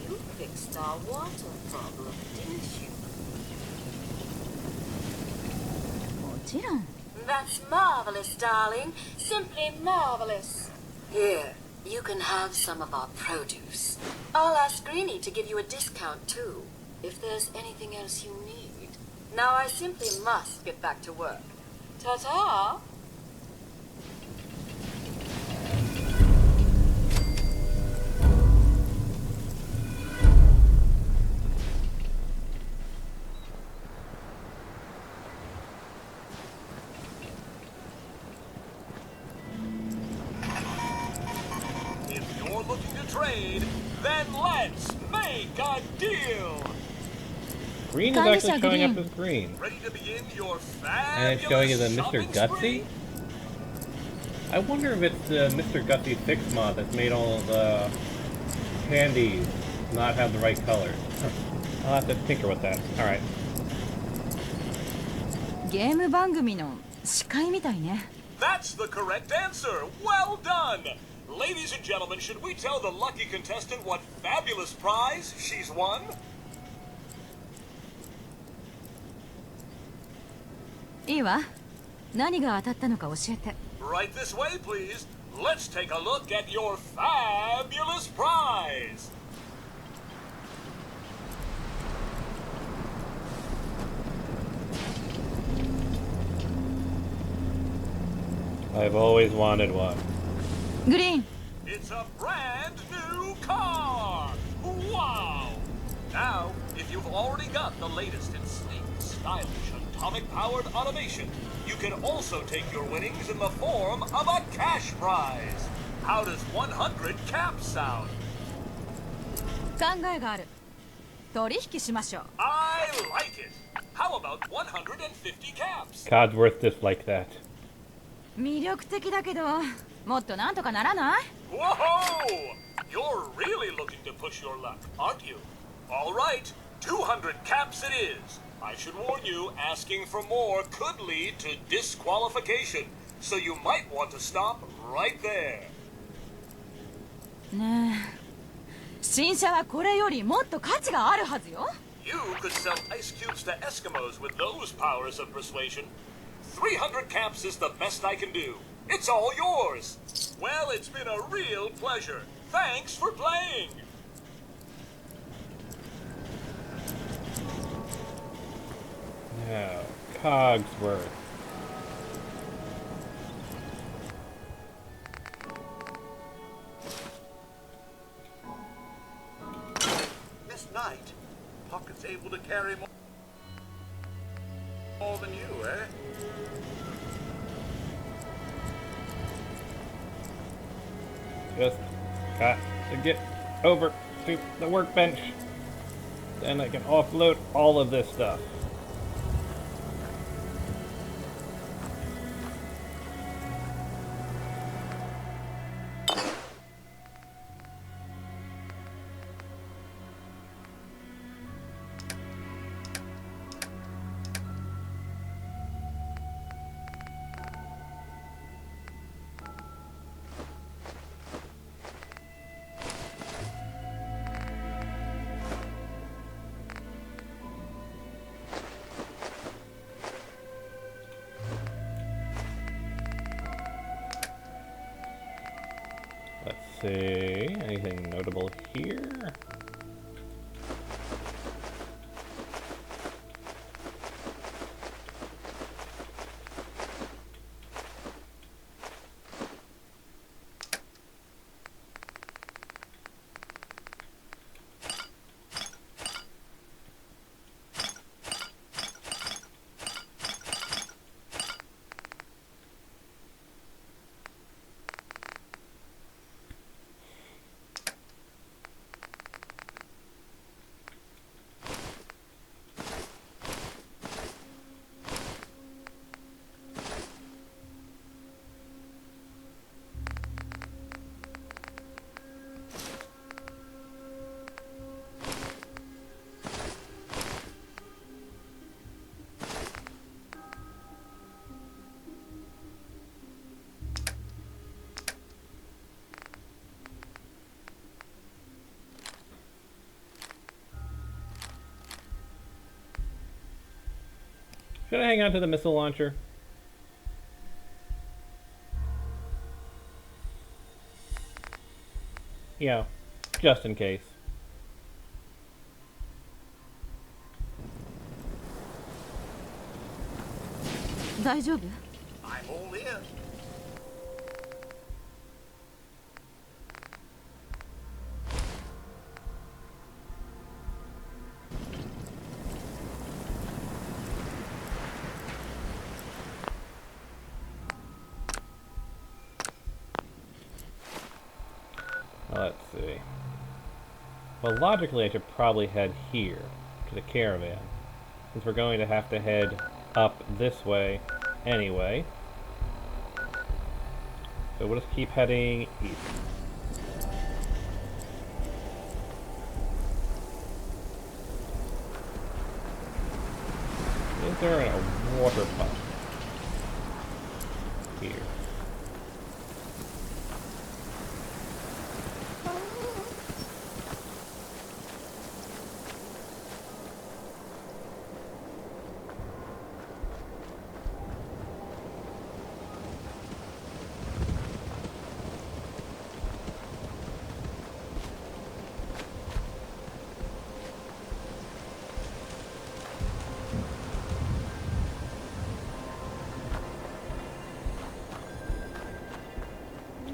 You fixed our water problem, didn't you? もちろん。 That's marvelous, darling. Simply marvelous. Here, you can have some of our produce. I'll ask Greenie to give you a discount, too, if there's anything else you need. Now I simply must get back to work. Ta-ta! If you're looking to trade, then let's make a deal. Green is actually showing up as green. Ready to begin your And it's showing as a Mr. shopping Gutsy? spree? I wonder if it's the Mr. Gutsy fix mod that's made all the candies not have the right colors. I'll have to tinker with that. Alright. ゲーム番組の司会みたいね。 That's the correct answer. Well done. Ladies and gentlemen, should we tell the lucky contestant what fabulous prize she's won? いいわ。何が当たったのか教えて。 Right this way, please. let's take a look at your fabulous prize. I've always wanted one. グリーン It's a brand new car! Wow! Now, if you've already got the latest in sleek, stylish, atomic-powered automation, you can also take your winnings in the form of a cash prize. How does 100 caps sound? 考えがある取引しましょう I like it! How about 150 caps? Codsworth disliked that. 魅力的だけどもっとなんとかならない Whoa! You're really looking to push your luck, aren't you? All right, 200 caps it is. I should warn you, asking for more could lead to disqualification, so you might want to stop right there. ねえ新車はこれよりもっと価値があるはずよ You could sell ice cubes to Eskimos with those powers of persuasion. 300 caps is the best I can do. It's all yours. Well, it's been a real pleasure. Thanks for playing. Now, Cogsworth. Miss Knight, Pocket's able to carry more than you, eh? Just got to get over to the workbench. Then I can offload all of this stuff. Let's see, anything notable here? Should I hang on to the missile launcher? Yeah, just in case.大丈夫 I'm all in. Let's see. Well, logically, I should probably head here to the caravan, since we're going to have to head up this way anyway. So we'll just keep heading east. Is there a water pump here?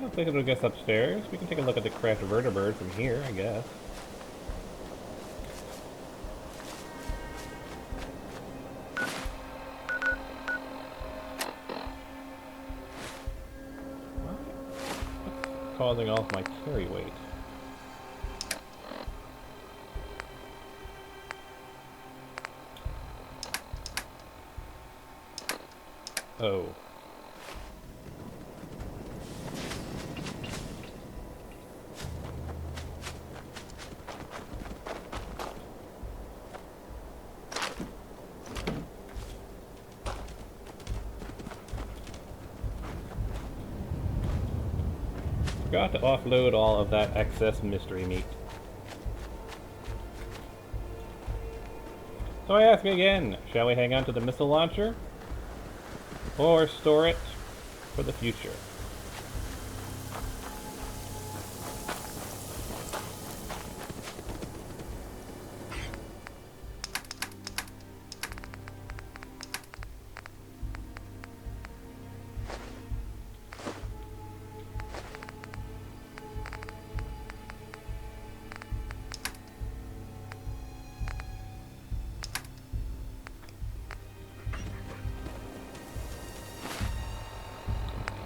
looks like it'll get us upstairs. We can take a look at the crashed vertibird from here, I guess. What's causing off my carry weight? Oh. Forgot to offload all of that excess mystery meat. So I ask again, shall we hang on to the missile launcher? Or store it for the future?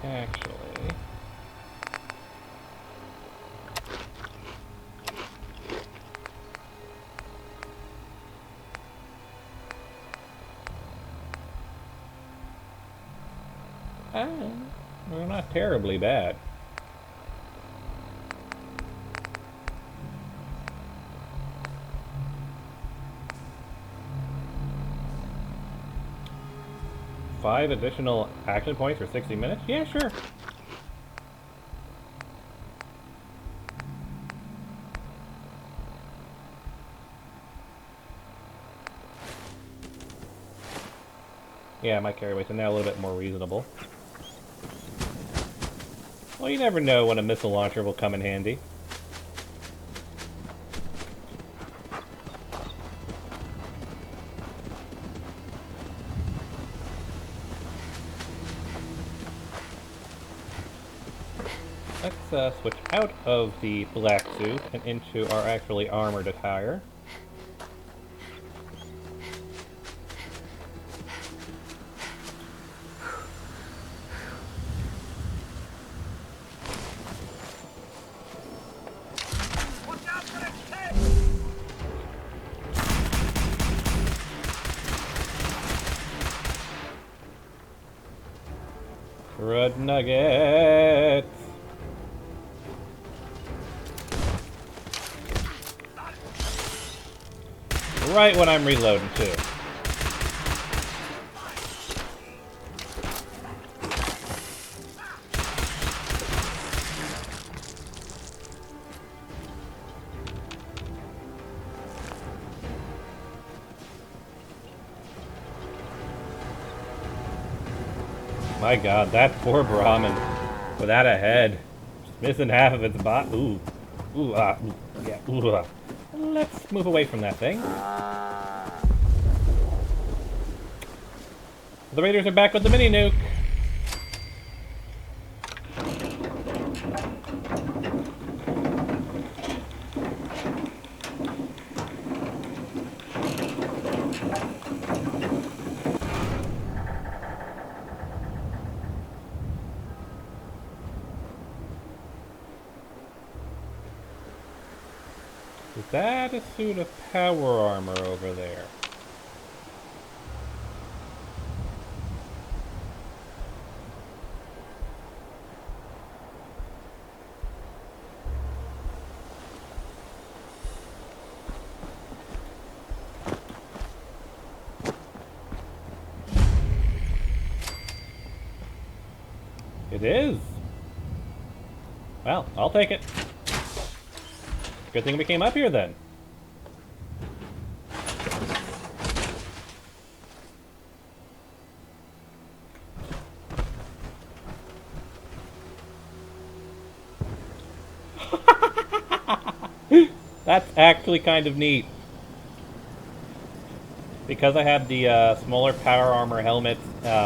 Actually... well, not terribly bad. Five additional action points for 60 minutes? Yeah, sure. Yeah, my carry weights are now a little bit more reasonable. Well, you never know when a missile launcher will come in handy. Let's switch out of the black suit and into our actually armored attire. Crud nuggets! Right when I'm reloading, too. My god, that poor Brahmin. Without a head. Just missing half of its body. Ooh. Ooh, ooh. Yeah, ooh. Let's move away from that thing. The Raiders are back with the mini nuke. Is that a suit of power armor over there? It is. Well, I'll take it. Good thing we came up here then. That's actually kind of neat. Because I have the smaller power armor helmet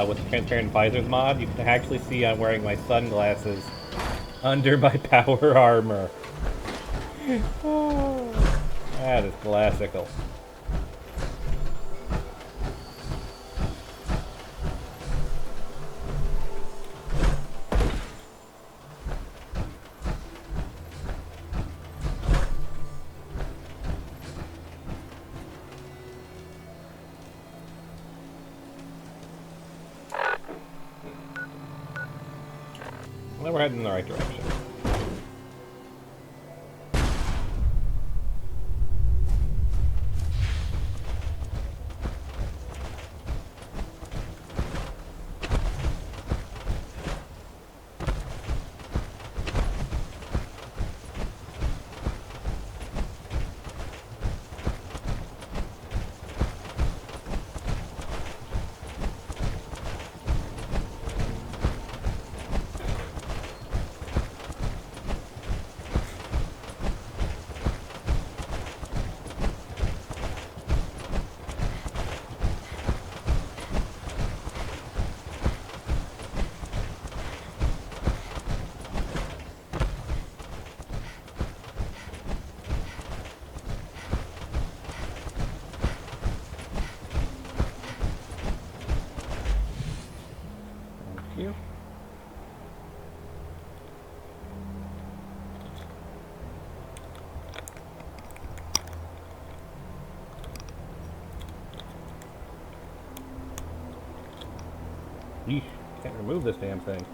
with the transparent visors mod, you can actually see I'm wearing my sunglasses Under my power armor. That is classical. Well, we're heading in the right direction. Thank you. Yeesh, can't remove this damn thing.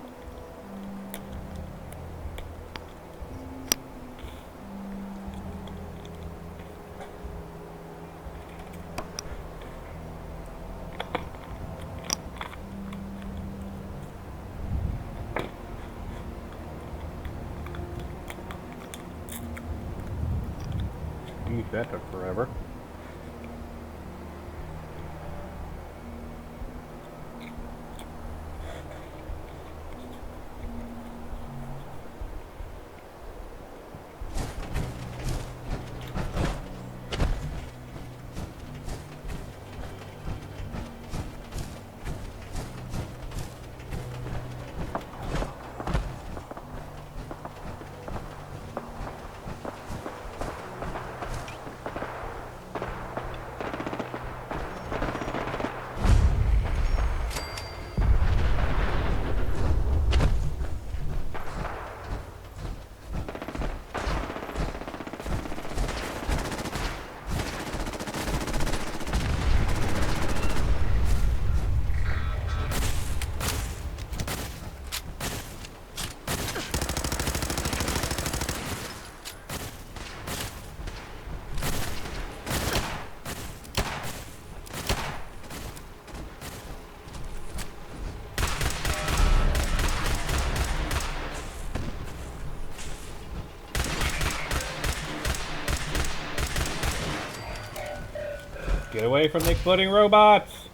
Yeesh, that took forever. Get away from the exploding robots!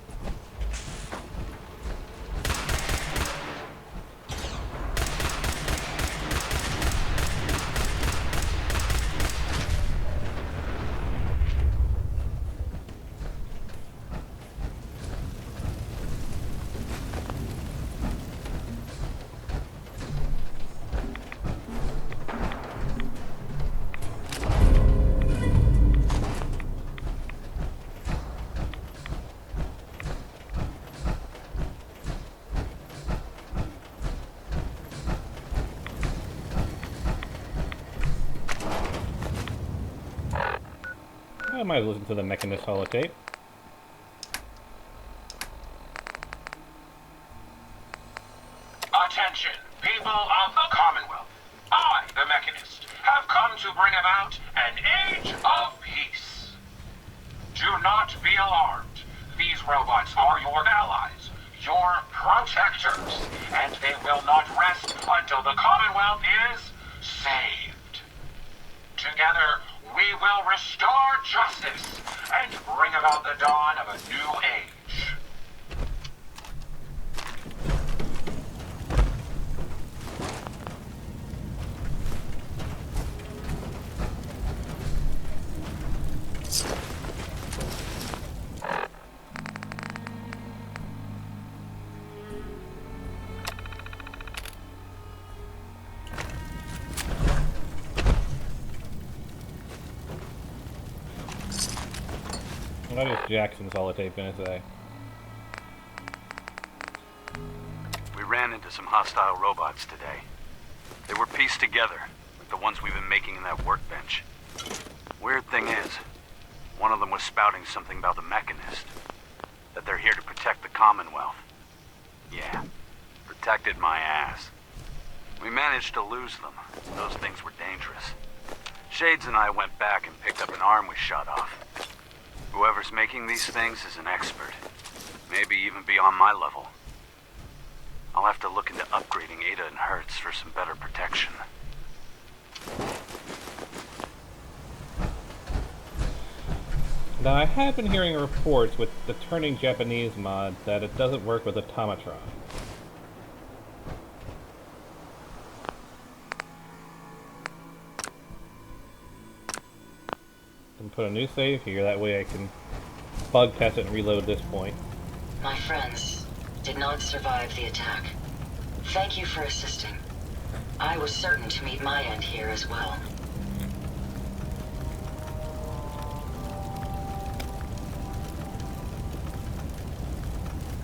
I might listen to the Mechanist holotape. Attention, people of the Commonwealth. I, the Mechanist, have come to bring about an age of peace. Do not be alarmed. These robots are your allies, your protectors, and they will not rest until the Commonwealth is saved. Together, we will restore justice and bring about the dawn of a new age. What is Jackson's holotape gonna say? We ran into some hostile robots today. They were pieced together, like the ones we've been making in that workbench. Weird thing is, one of them was spouting something about the Mechanist. That they're here to protect the Commonwealth. Yeah, protected my ass. We managed to lose them. Those things were dangerous. Shades and I went back and picked up an arm we shot off. Whoever's making these things is an expert. Maybe even beyond my level. I'll have to look into upgrading Ada and Hertz for some better protection. Now, I have been hearing reports with the Turning Japanese mod that it doesn't work with Automatron. And put a new save here, that way I can bug test it and reload this point. My friends did not survive the attack. Thank you for assisting. I was certain to meet my end here as well.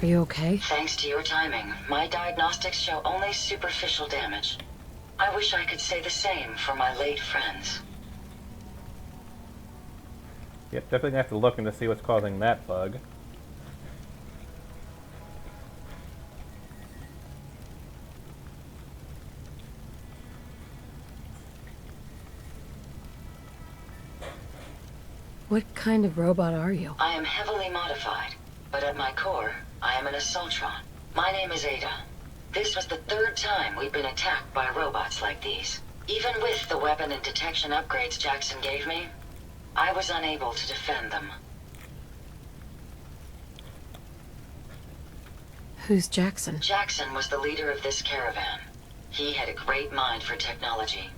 Are you okay? Thanks to your timing, my diagnostics show only superficial damage. I wish I could say the same for my late friends. Yep, definitely gonna have to look into see what's causing that bug. What kind of robot are you? I am heavily modified, but at my core, I am an Assaultron. My name is Ada. This was the third time we've been attacked by robots like these. Even with the weapon and detection upgrades Jackson gave me, I was unable to defend them. Who's Jackson? Jackson was the leader of this caravan. He had a great mind for technology.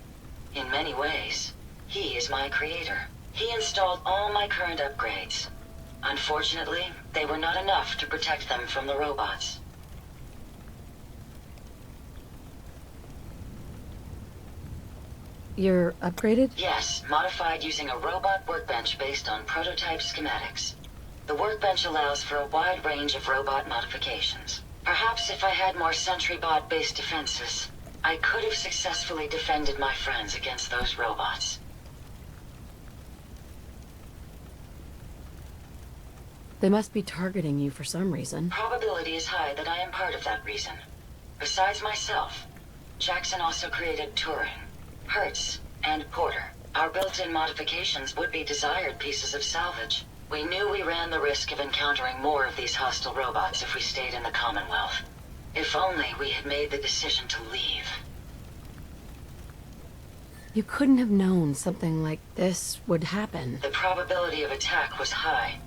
In many ways, he is my creator. He installed all my current upgrades. Unfortunately, they were not enough to protect them from the robots. You're upgraded? Yes, modified using a robot workbench based on prototype schematics. The workbench allows for a wide range of robot modifications. Perhaps if I had more SentryBot-based defenses, I could have successfully defended my friends against those robots. They must be targeting you for some reason. Probability is high that I am part of that reason. Besides myself, Jackson also created Turing, Hertz, and Porter. Our built-in modifications would be desired pieces of salvage. We knew we ran the risk of encountering more of these hostile robots if we stayed in the Commonwealth. If only we had made the decision to leave. You couldn't have known something like this would happen. The probability of attack was high.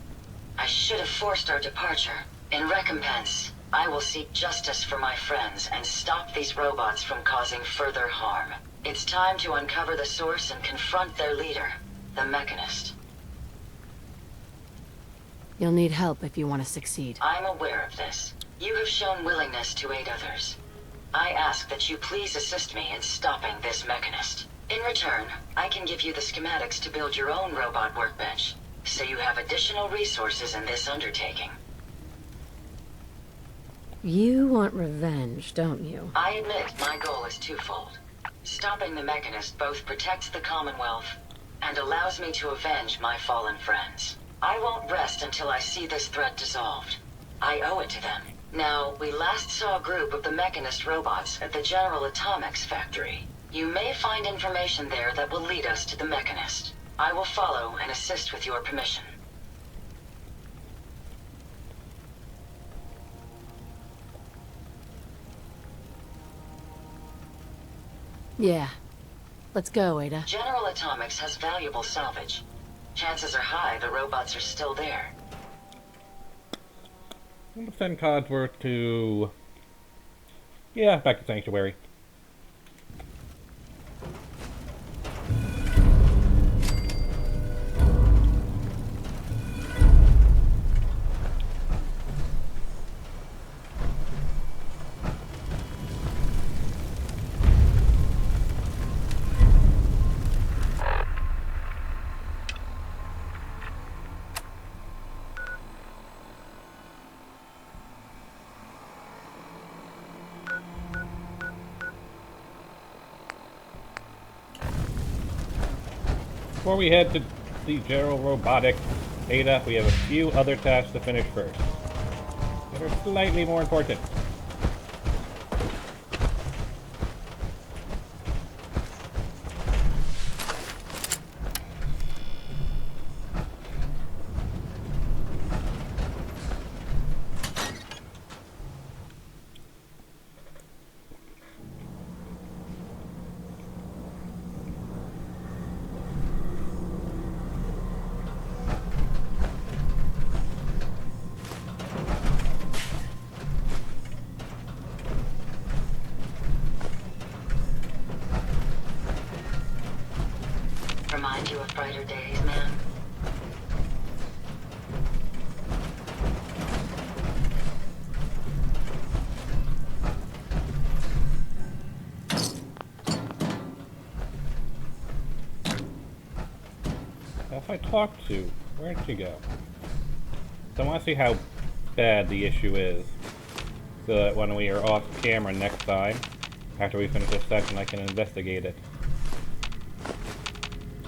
I should have forced our departure. In recompense, I will seek justice for my friends and stop these robots from causing further harm. It's time to uncover the source and confront their leader, the Mechanist. You'll need help if you want to succeed. I'm aware of this. You have shown willingness to aid others. I ask that you please assist me in stopping this Mechanist. In return, I can give you the schematics to build your own robot workbench, so you have additional resources in this undertaking. You want revenge, don't you? I admit my goal is twofold. Stopping the Mechanist both protects the Commonwealth and allows me to avenge my fallen friends. I won't rest until I see this threat dissolved. I owe it to them. Now, we last saw a group of the Mechanist robots at the General Atomics factory. You may find information there that will lead us to the Mechanist. I will follow and assist with your permission. Yeah. Let's go, Ada. General Atomics has valuable salvage. Chances are high the robots are still there. I'm gonna send Codsworth to... yeah, back to Sanctuary. before we head to the General Robotics Ada, we have a few other tasks to finish first that are slightly more important. Remind you of brighter days, man. If I talk to, where'd she go? So I want to see how bad the issue is, so that when we are off camera next time, after we finish this section, I can investigate it.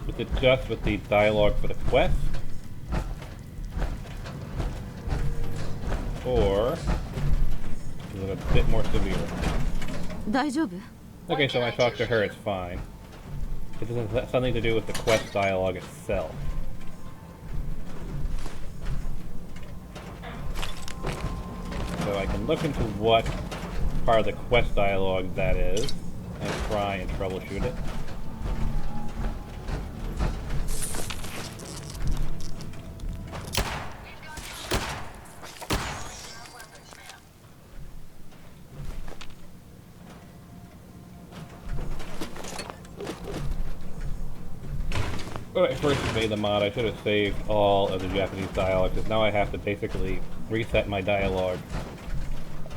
Was it just with the dialogue for the quest? Or is it a bit more severe? 大丈夫？ Okay, so when I talk to her, it's fine. It doesn't have something to do with the quest dialogue itself. So I can look into what part of the quest dialogue that is, and try and troubleshoot it. When I first made the mod, I should have saved all of the Japanese dialogue, because now I have to basically reset my dialogue.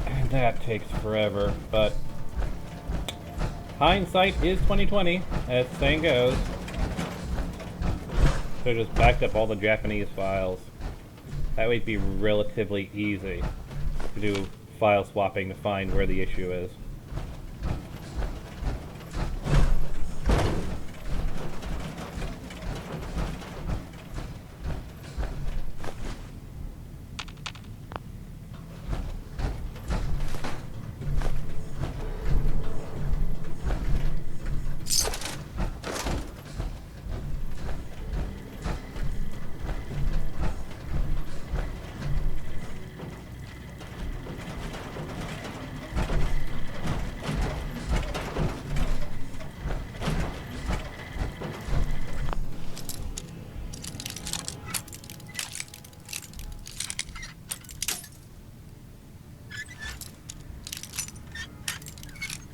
And that takes forever, but hindsight is 2020, as the saying goes. So I just backed up all the Japanese files. That would be relatively easy to do file swapping to find where the issue is.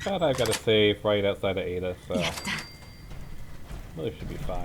But I've got a save right outside of Ada, so やった。 well, it should be fine.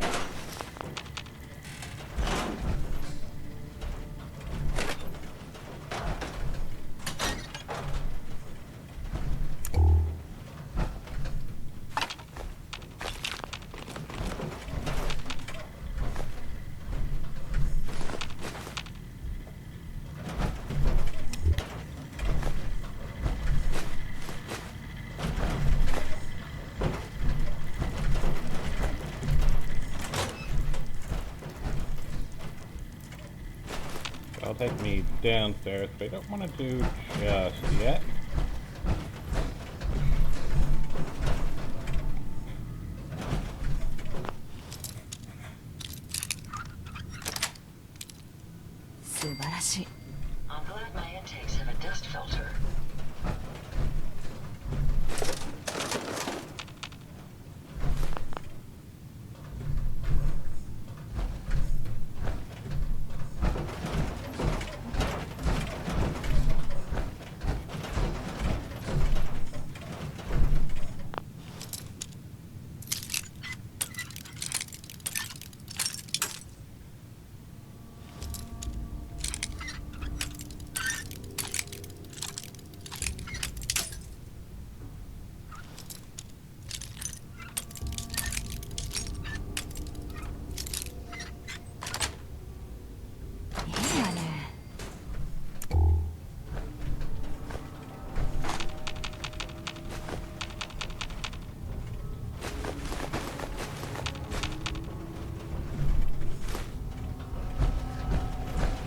That'll take me downstairs, but I don't want to do just yet. I'm glad my intakes have a dust filter.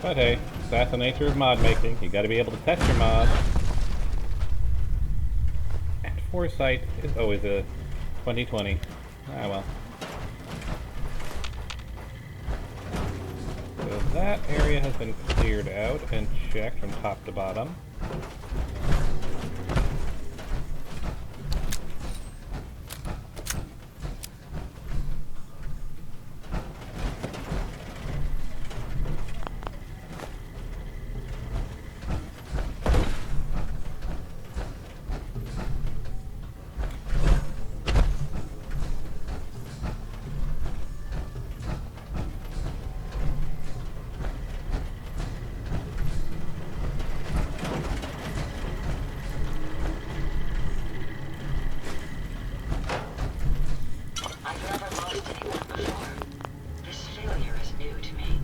But hey, that's the nature of mod making. You gotta be able to test your mods. And foresight is always a 2020. Ah well. So that area has been cleared out and checked from top to bottom. I've never lost anyone before. This failure is new to me.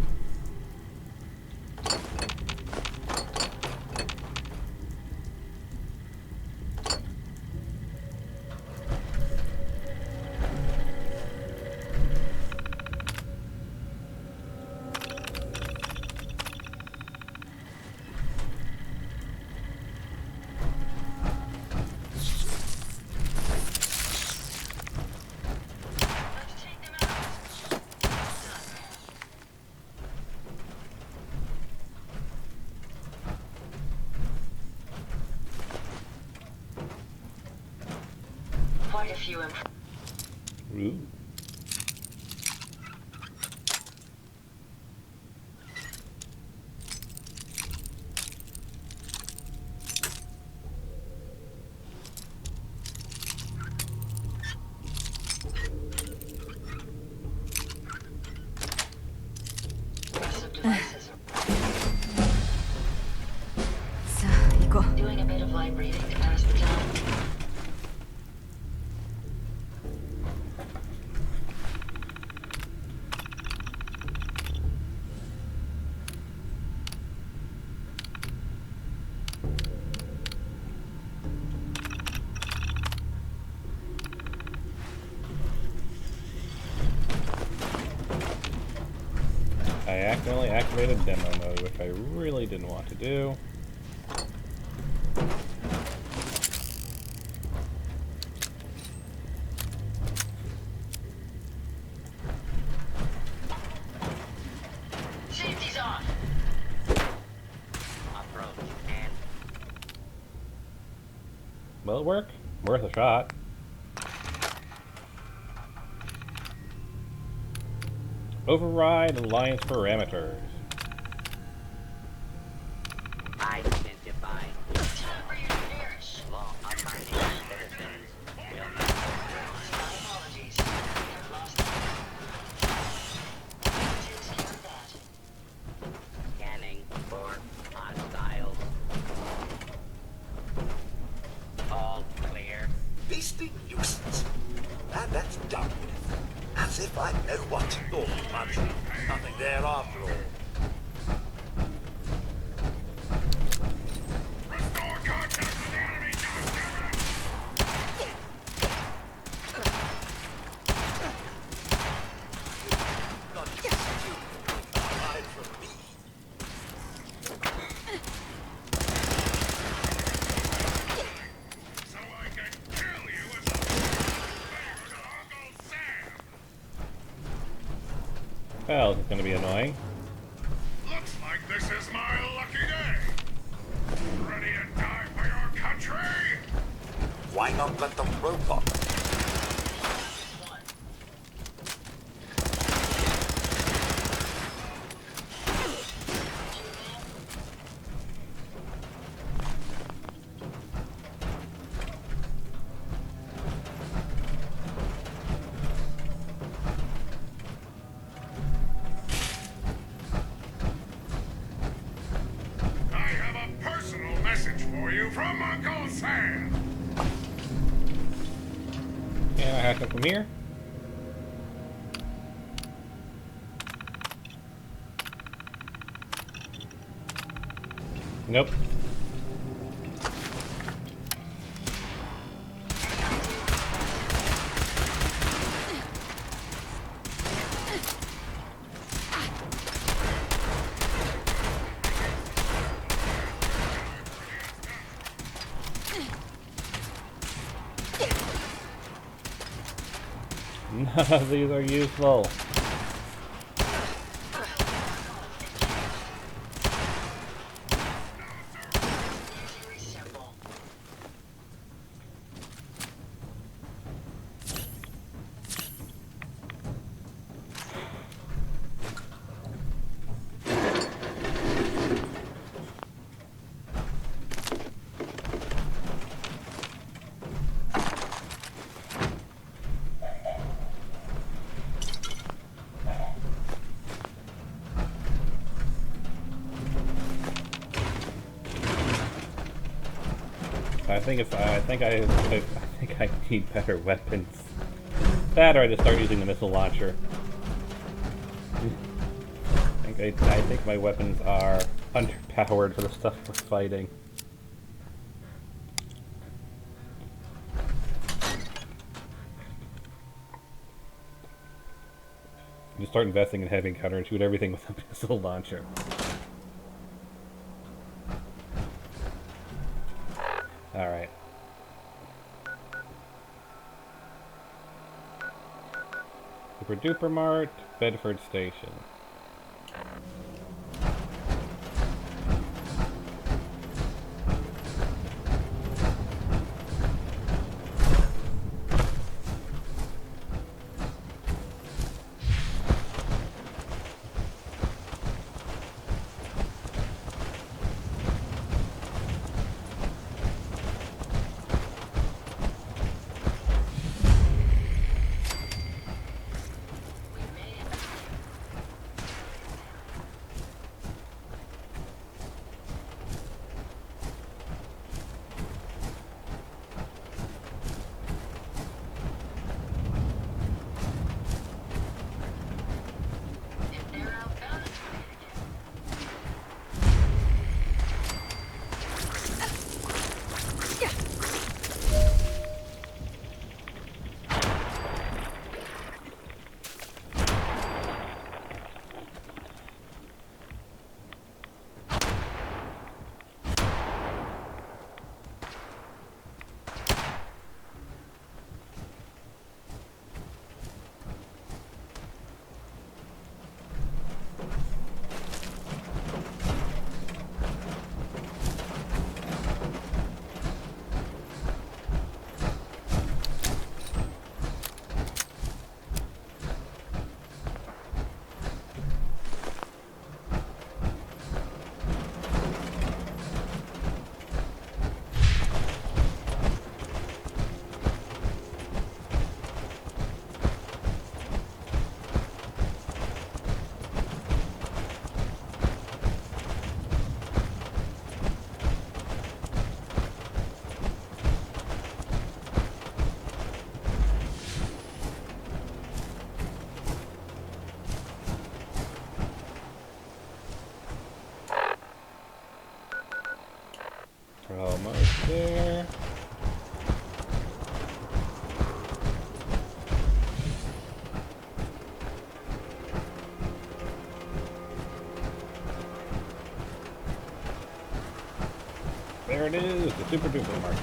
Let's take them out. Quite a few Ooh. impressive devices. さあ行こう。 Doing a bit of light breathing to pass the time. I accidentally activated demo mode, which I really didn't want to do. Safety's on. Will it work? Worth a shot. Override Alliance parameters. Identify. Time for you to perish. Law abiding citizens will not My apologies. I've lost them. Takes care of that. scanning for hostiles. All clear. Beastly nuisance. And that's done with. As if I know what. Oh, punch. Nothing there after all. Restore contact with the enemy, goddammit! Not just you. Hide from me. So I can kill you as a favor to Uncle Sam! Well, this is gonna be annoying. Looks like this is my lucky day! Ready to die for your country? Why not let the robot? I have a personal message for you from Uncle Sam! And I hack it from here. Nope. None of these are useful. Very simple. I think I need better weapons. That, or I just start using the missile launcher. I think my weapons are underpowered for the stuff we're fighting. You start investing in heavy encounter and shoot everything with a missile launcher. Alright. Super Duper Mart, Bedford Station. If they're outbound, it's ready to go. We're almost there. There it is, the Super Duper Mart.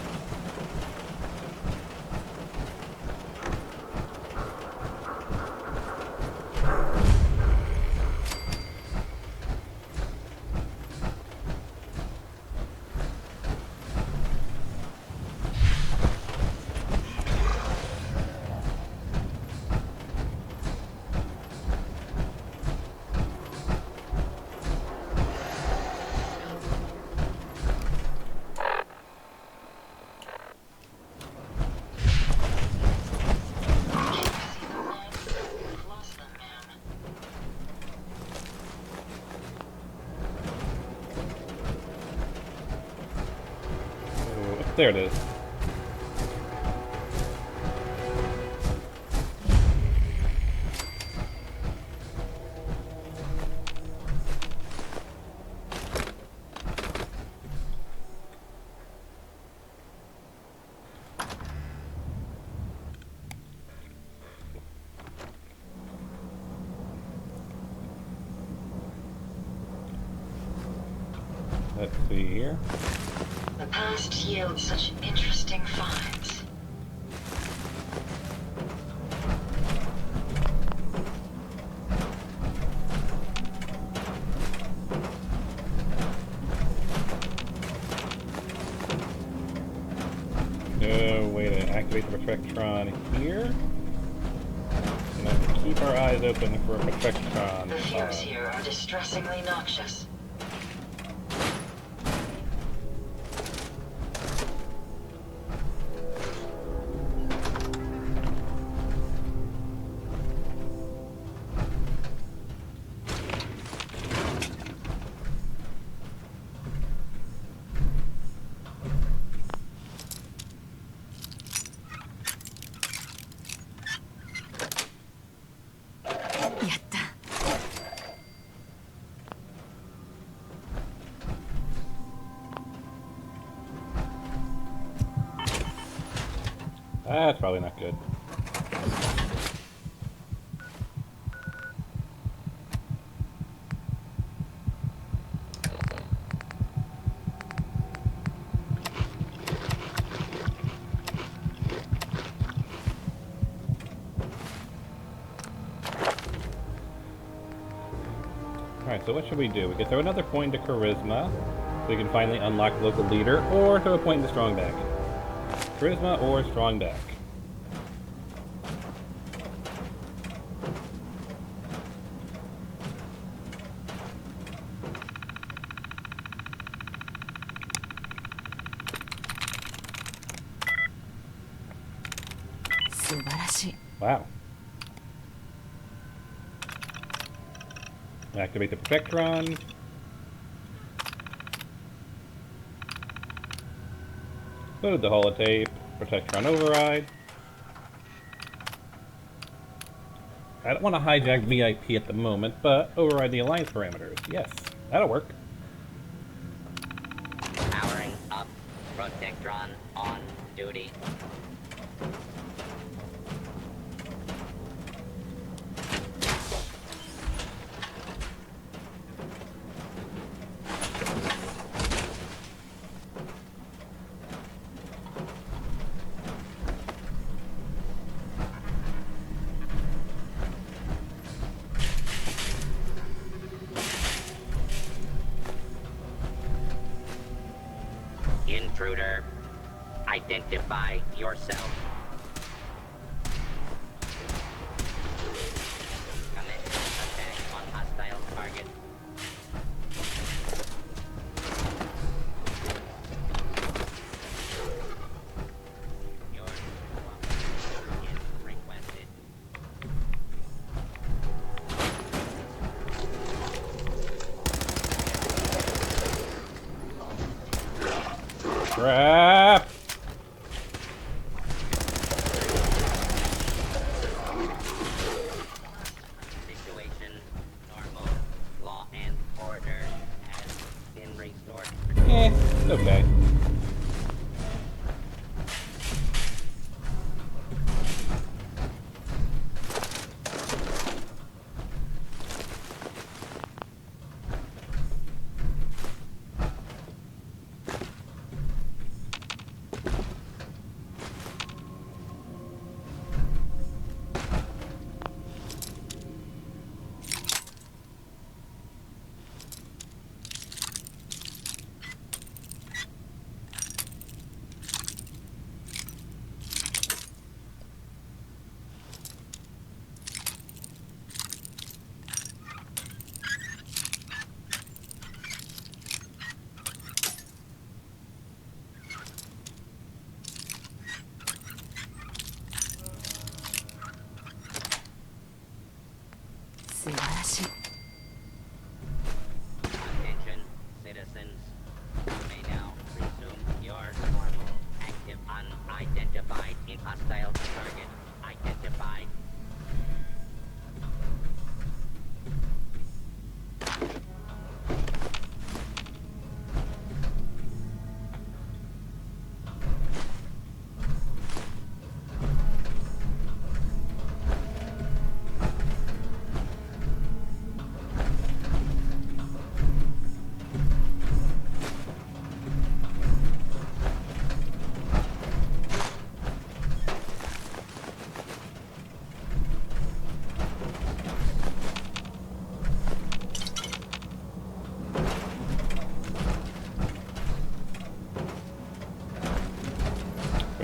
There it is. Let's see here. The past yields such interesting finds. way to activate the Protectron here. And keep our eyes open for a Protectron. The fumes here are distressingly noxious. That's probably not good. Alright, so what should we do? We could throw another point into Charisma, so we can finally unlock Local Leader, or throw a point into Strongback. Charisma or Strongback. Wow. Activate the Protectron. Load the holotape. Protectron override. I don't want to hijack VIP at the moment, but override the Alliance parameters. Yes, that'll work. Powering up. Protectron on duty. Intruder, identify yourself. Commit attack on hostile target. Your cooperation is requested. Crap! Situation normal. Law and order has been restored. It's okay. Attention, citizens. You may now resume your normal active unidentified hostile target identified.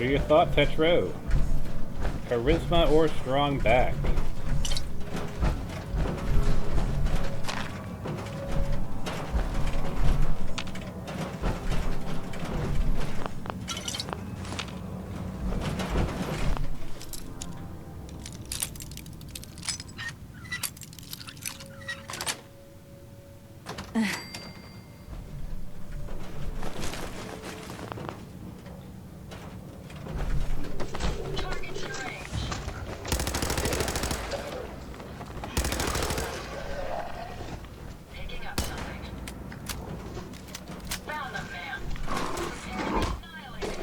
What are your thoughts, Hetero? Charisma or strong back? Target's in range. Picking up something. Found them, man. Prepare to annihilate it.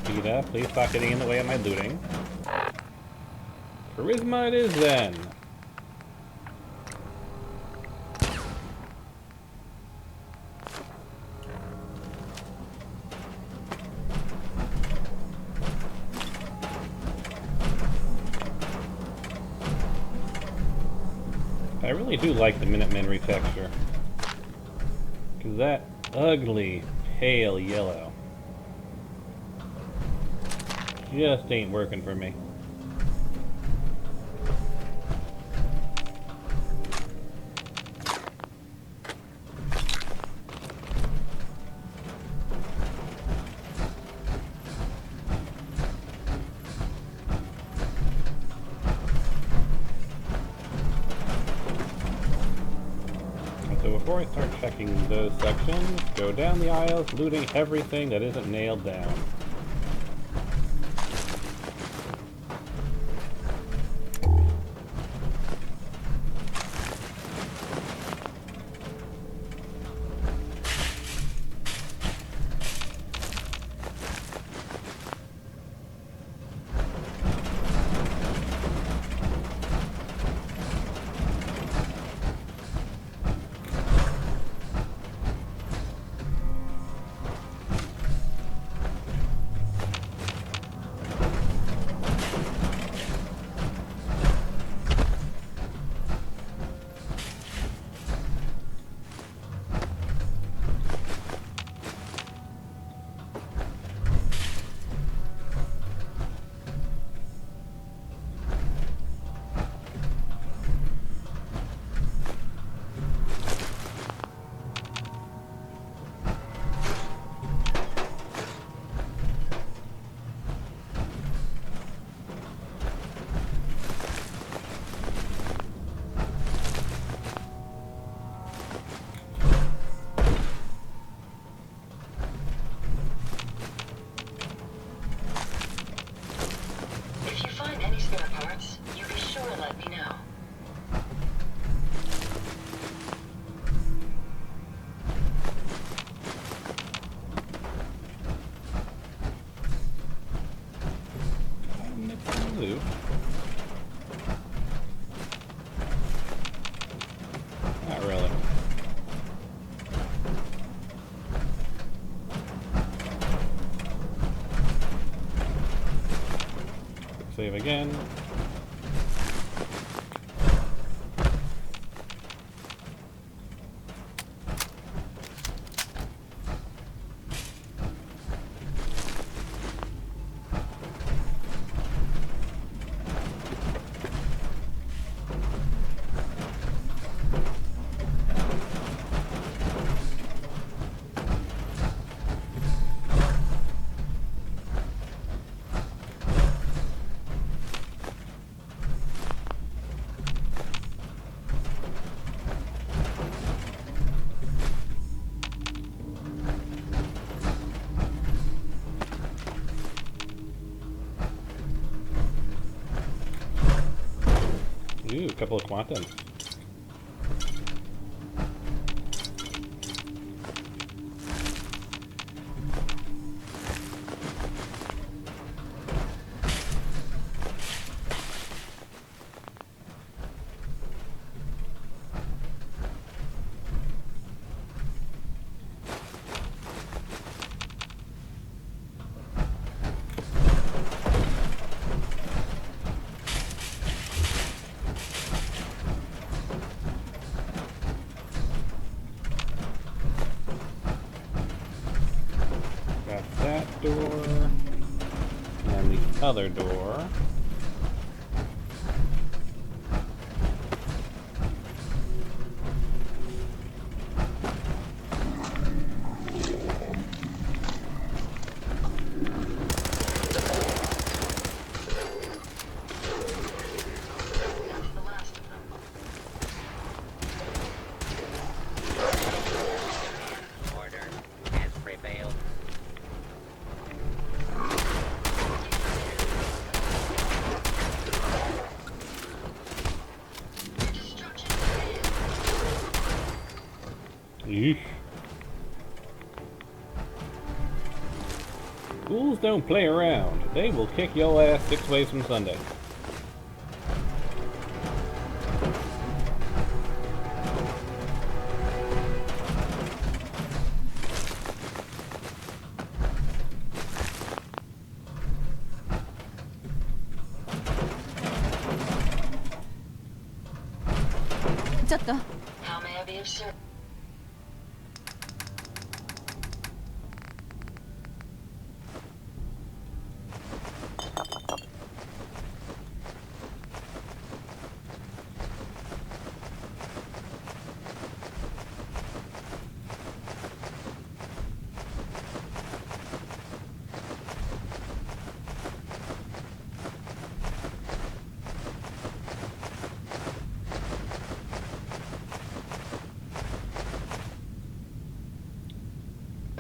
Vita, please stop getting in the way of my looting. Charisma it is then. I really do like the Minutemen retexture. Cause that ugly, pale yellow just ain't working for me. So before I start checking those sections, go down the aisles, looting everything that isn't nailed down. If you find any spare parts, you be sure to let me know. Loot. Not really. Save again. Ooh, a couple of quantums. door. And the other door. The last of them. Order has prevailed. Yeesh. Ghouls don't play around. They will kick your ass 6 ways from Sunday. How may I be of service?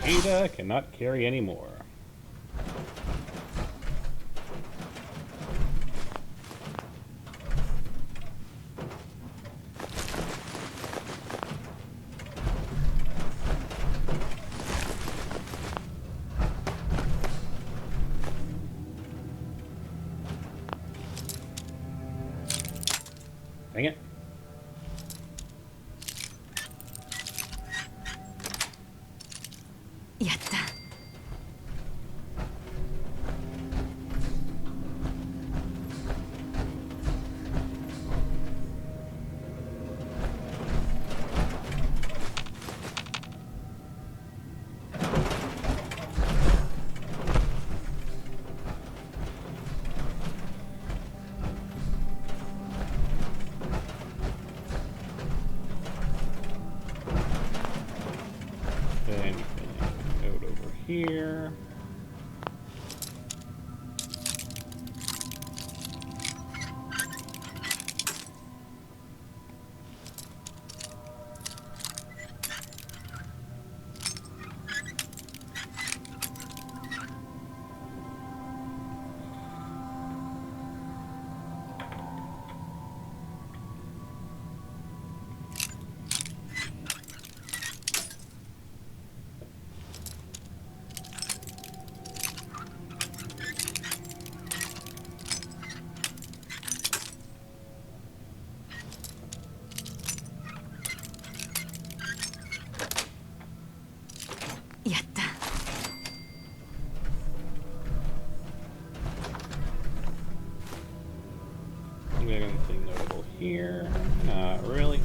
Ada cannot carry anymore. Dang it. Anything out over here. Do we have anything notable here? Not really.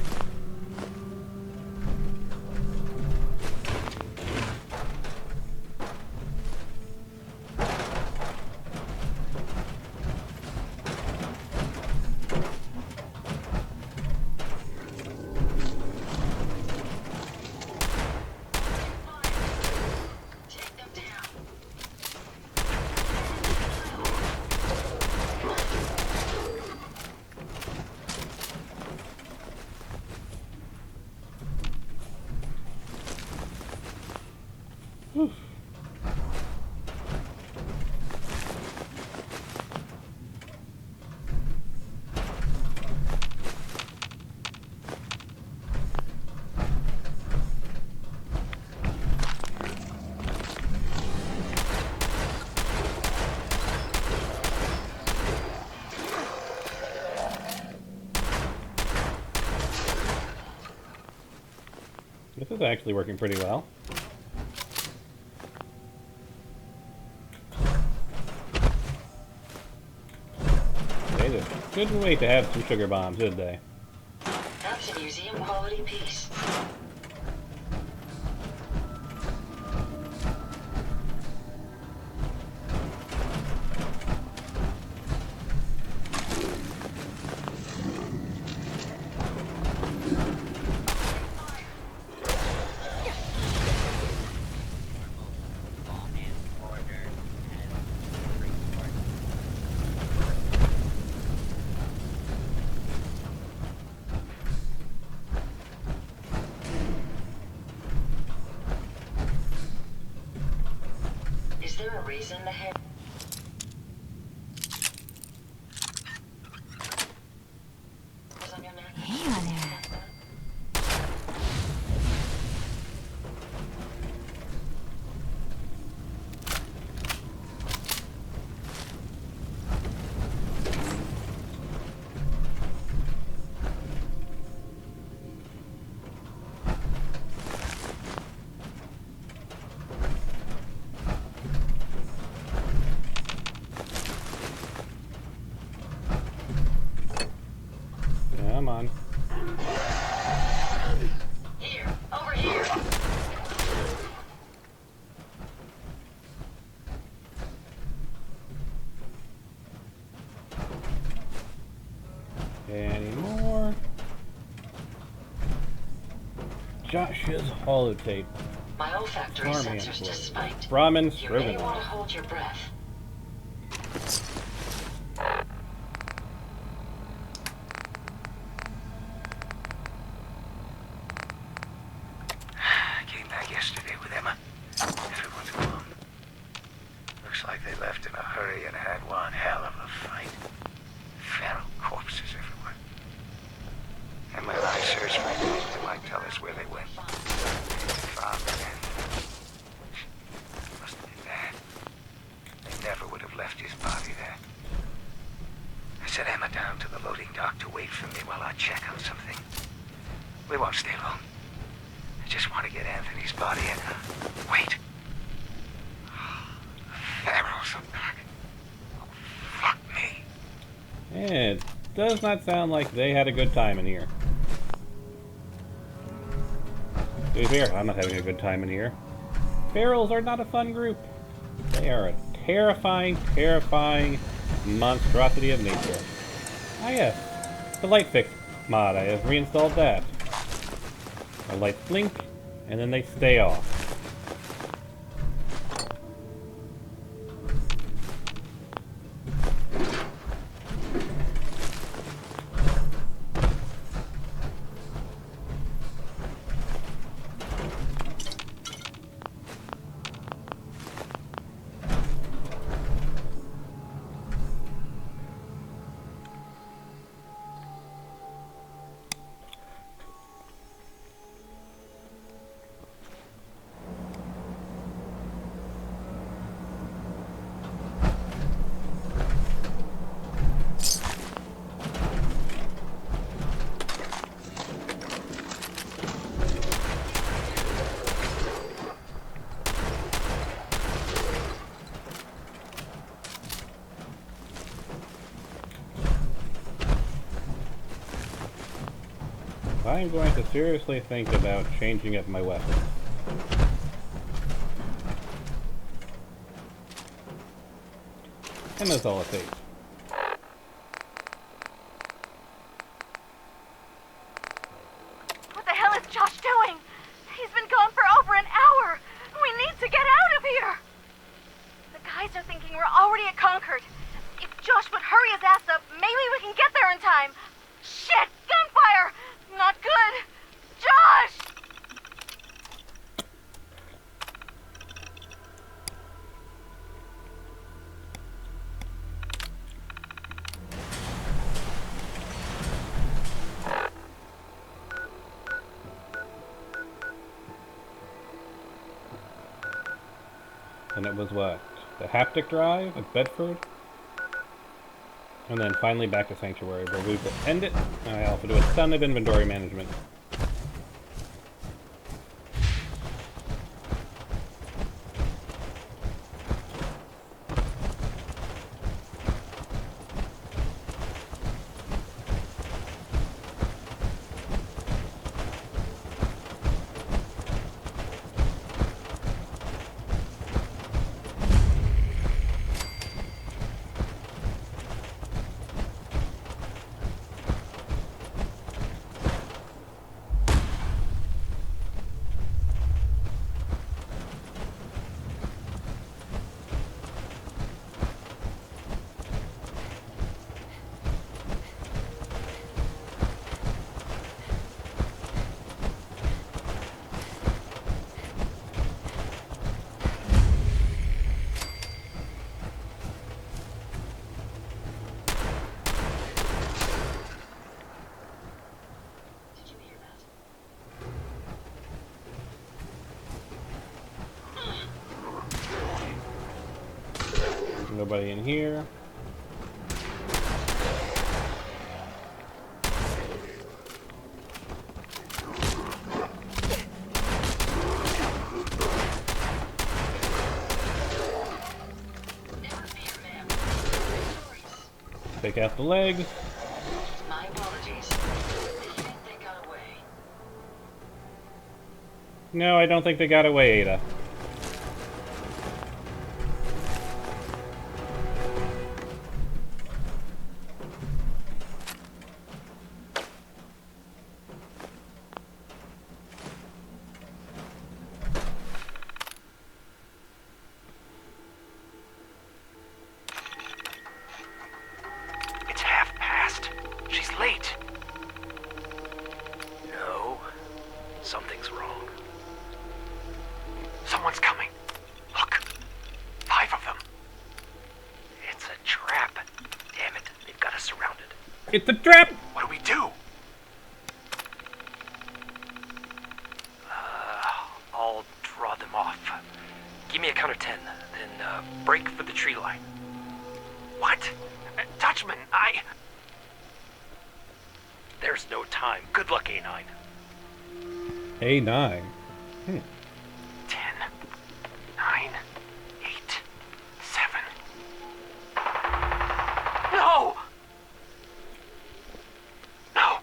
Take them down. Whew. This is actually working pretty well. They just couldn't wait to have some sugar bombs, did they? That's a museum quality piece. reason the head. Was on your neck. いいわね。 Come on. Here, over here. Any more? Josh's holotape. My olfactory Farming sensors employee. just spiked. Ramen You may stroganoff. want to hold your breath. I came back yesterday with Emma. Everyone's alone. Looks like they left in a hurry and had one hell of a fight. Feral corpses everywhere. Emma and I searched for anything that might tell us where they went. Found them. Must have been bad. They never would have left his body there. I sent Emma down to the loading dock to wait for me while I check on something. We won't stay long. I just want to get Anthony's body and... Wait. Ferals are back. Fuck me. It does not sound like they had a good time in here. To be fair, I'm not having a good time in here. Ferals are not a fun group. They are a terrifying, terrifying monstrosity of nature. Ah yes, the light fix mod. I have reinstalled that. The lights blink, and then they stay off. I'm going to seriously think about changing up my weapons. And that's all it takes. What the hell is Josh doing? He's been gone for over an hour. We need to get out of here. The guys are thinking we're already at Concord. If Josh would hurry his ass up, maybe we can get there in time. Shit! Gunfire! Not good! Josh! And it was what? The haptic drive at Bedford? And then finally back to Sanctuary, where we will end it. And I also do a ton of inventory management. Nobody in here. Take out the legs. My apologies. I think they got away. No, I don't think they got away, Ada. It's half past. She's late. No. Something's wrong. Someone's coming. Look. 5 of them. It's a trap. Damn it. They've got us surrounded. It's a trap! What do we do? I'll draw them off. Give me a count of 10, then break for the tree line. What? Dutchman, There's no time. Good luck, A9. A9. 10, 9, 8, 7. No! No!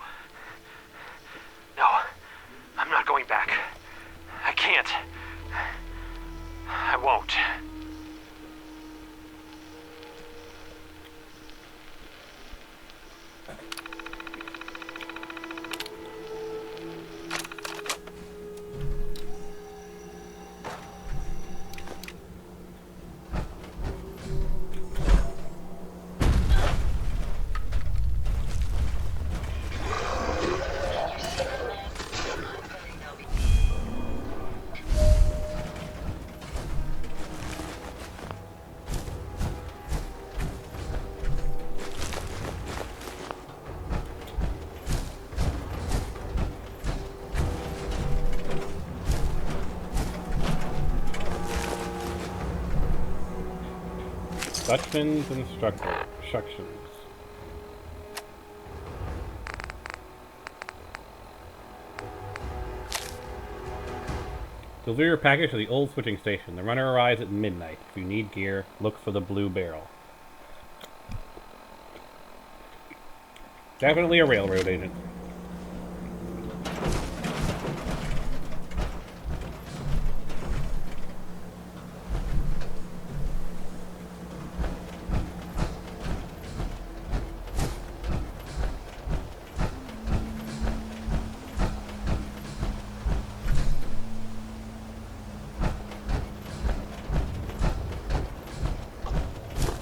No. I'm not going back. I can't. I won't. Dutchman's instructions. Deliver your package to the old switching station. The runner arrives at midnight. If you need gear, look for the blue barrel. Definitely a railroad agent.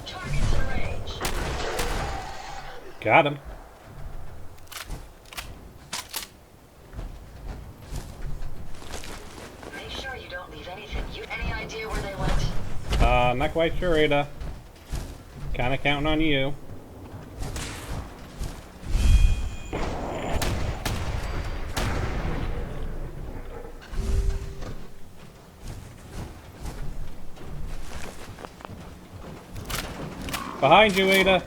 Targets in range. Got him. Make sure you don't leave anything. Any idea where they went? I'm not quite sure, Ada. Kinda counting on you. Behind you, Ada.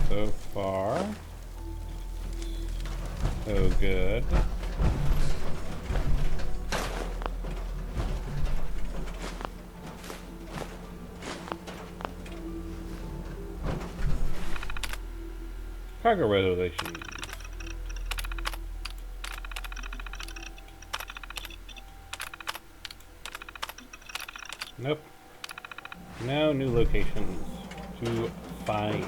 So far, so good. Cargo reservations. Nope. Now new locations to find.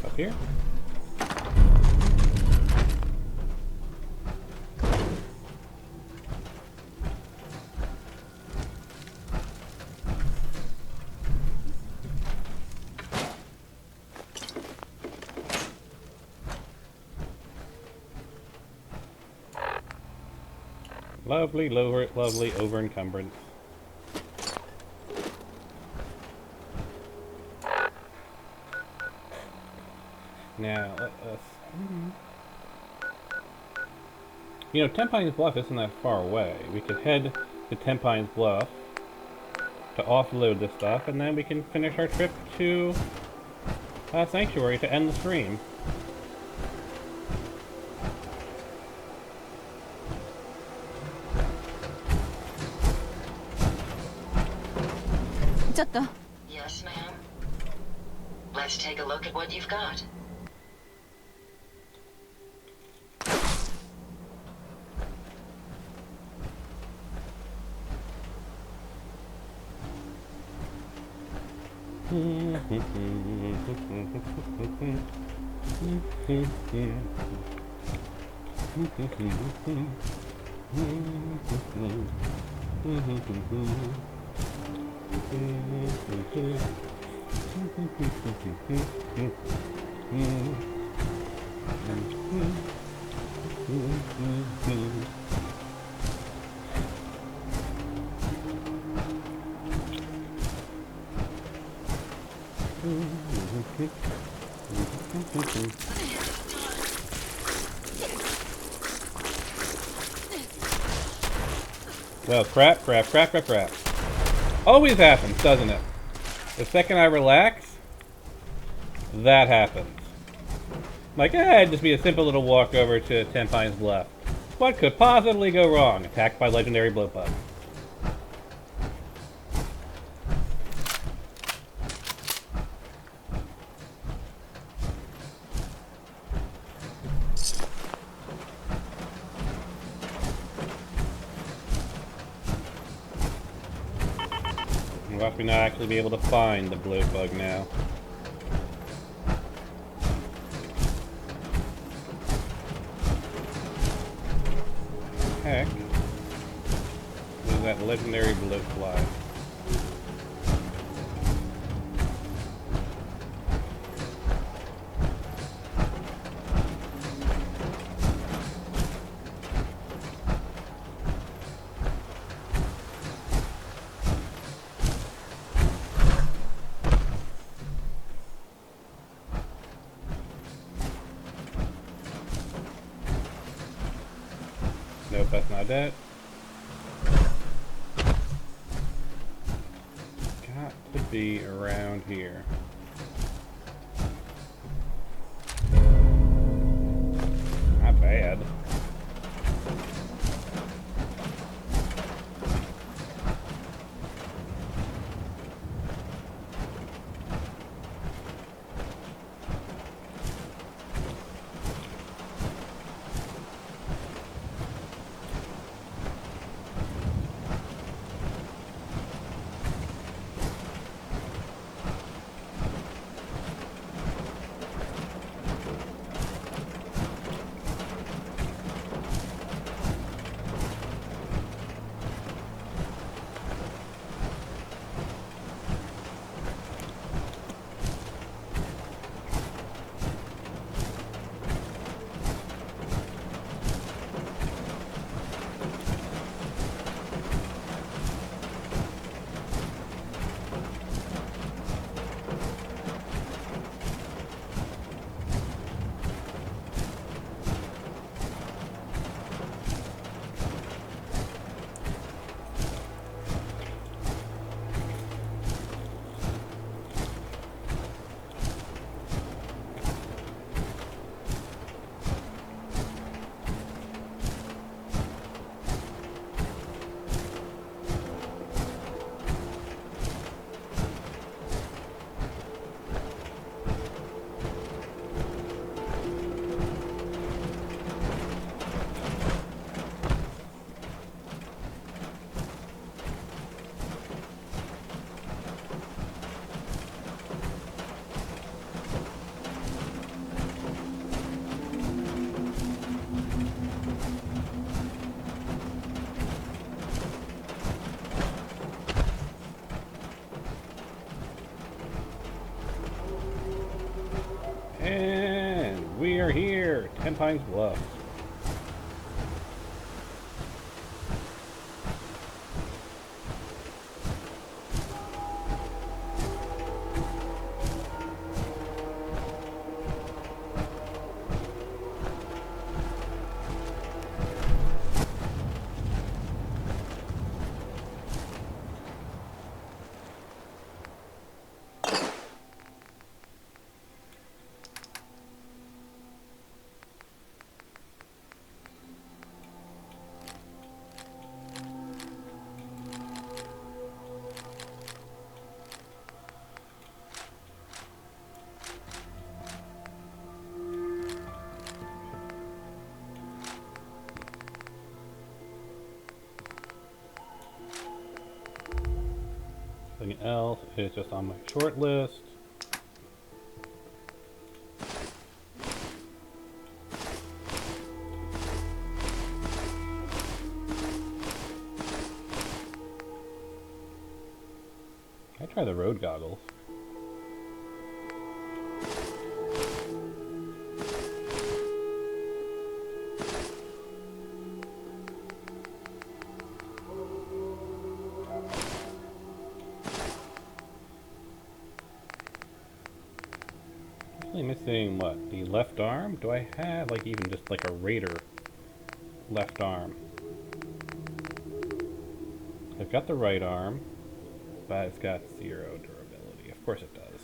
Up here? Lovely, lovely over encumbrance. Now, let us... You know, Ten Pines Bluff isn't that far away. We could head to Ten Pines Bluff to offload this stuff, and then we can finish our trip to Sanctuary to end the stream. Yes, ma'am. Let's take a look at what you've got. Well, crap. Always happens, doesn't it? The second I relax, that happens. Like, it'd just be a simple little walk over to Ten Pines Bluff. What could possibly go wrong? Attacked by legendary blowpug. Must we not actually be able to find the blowpug now? Heck. What is that legendary blowfly? Nope, that's not it. Got to be around here. Not bad. here! 10 Pines Bluff. Anything else is just on my short list. I try the road goggles. Missing what? The left arm? Do I have like even just like a raider left arm? I've got the right arm, but it's got 0 durability. Of course it does.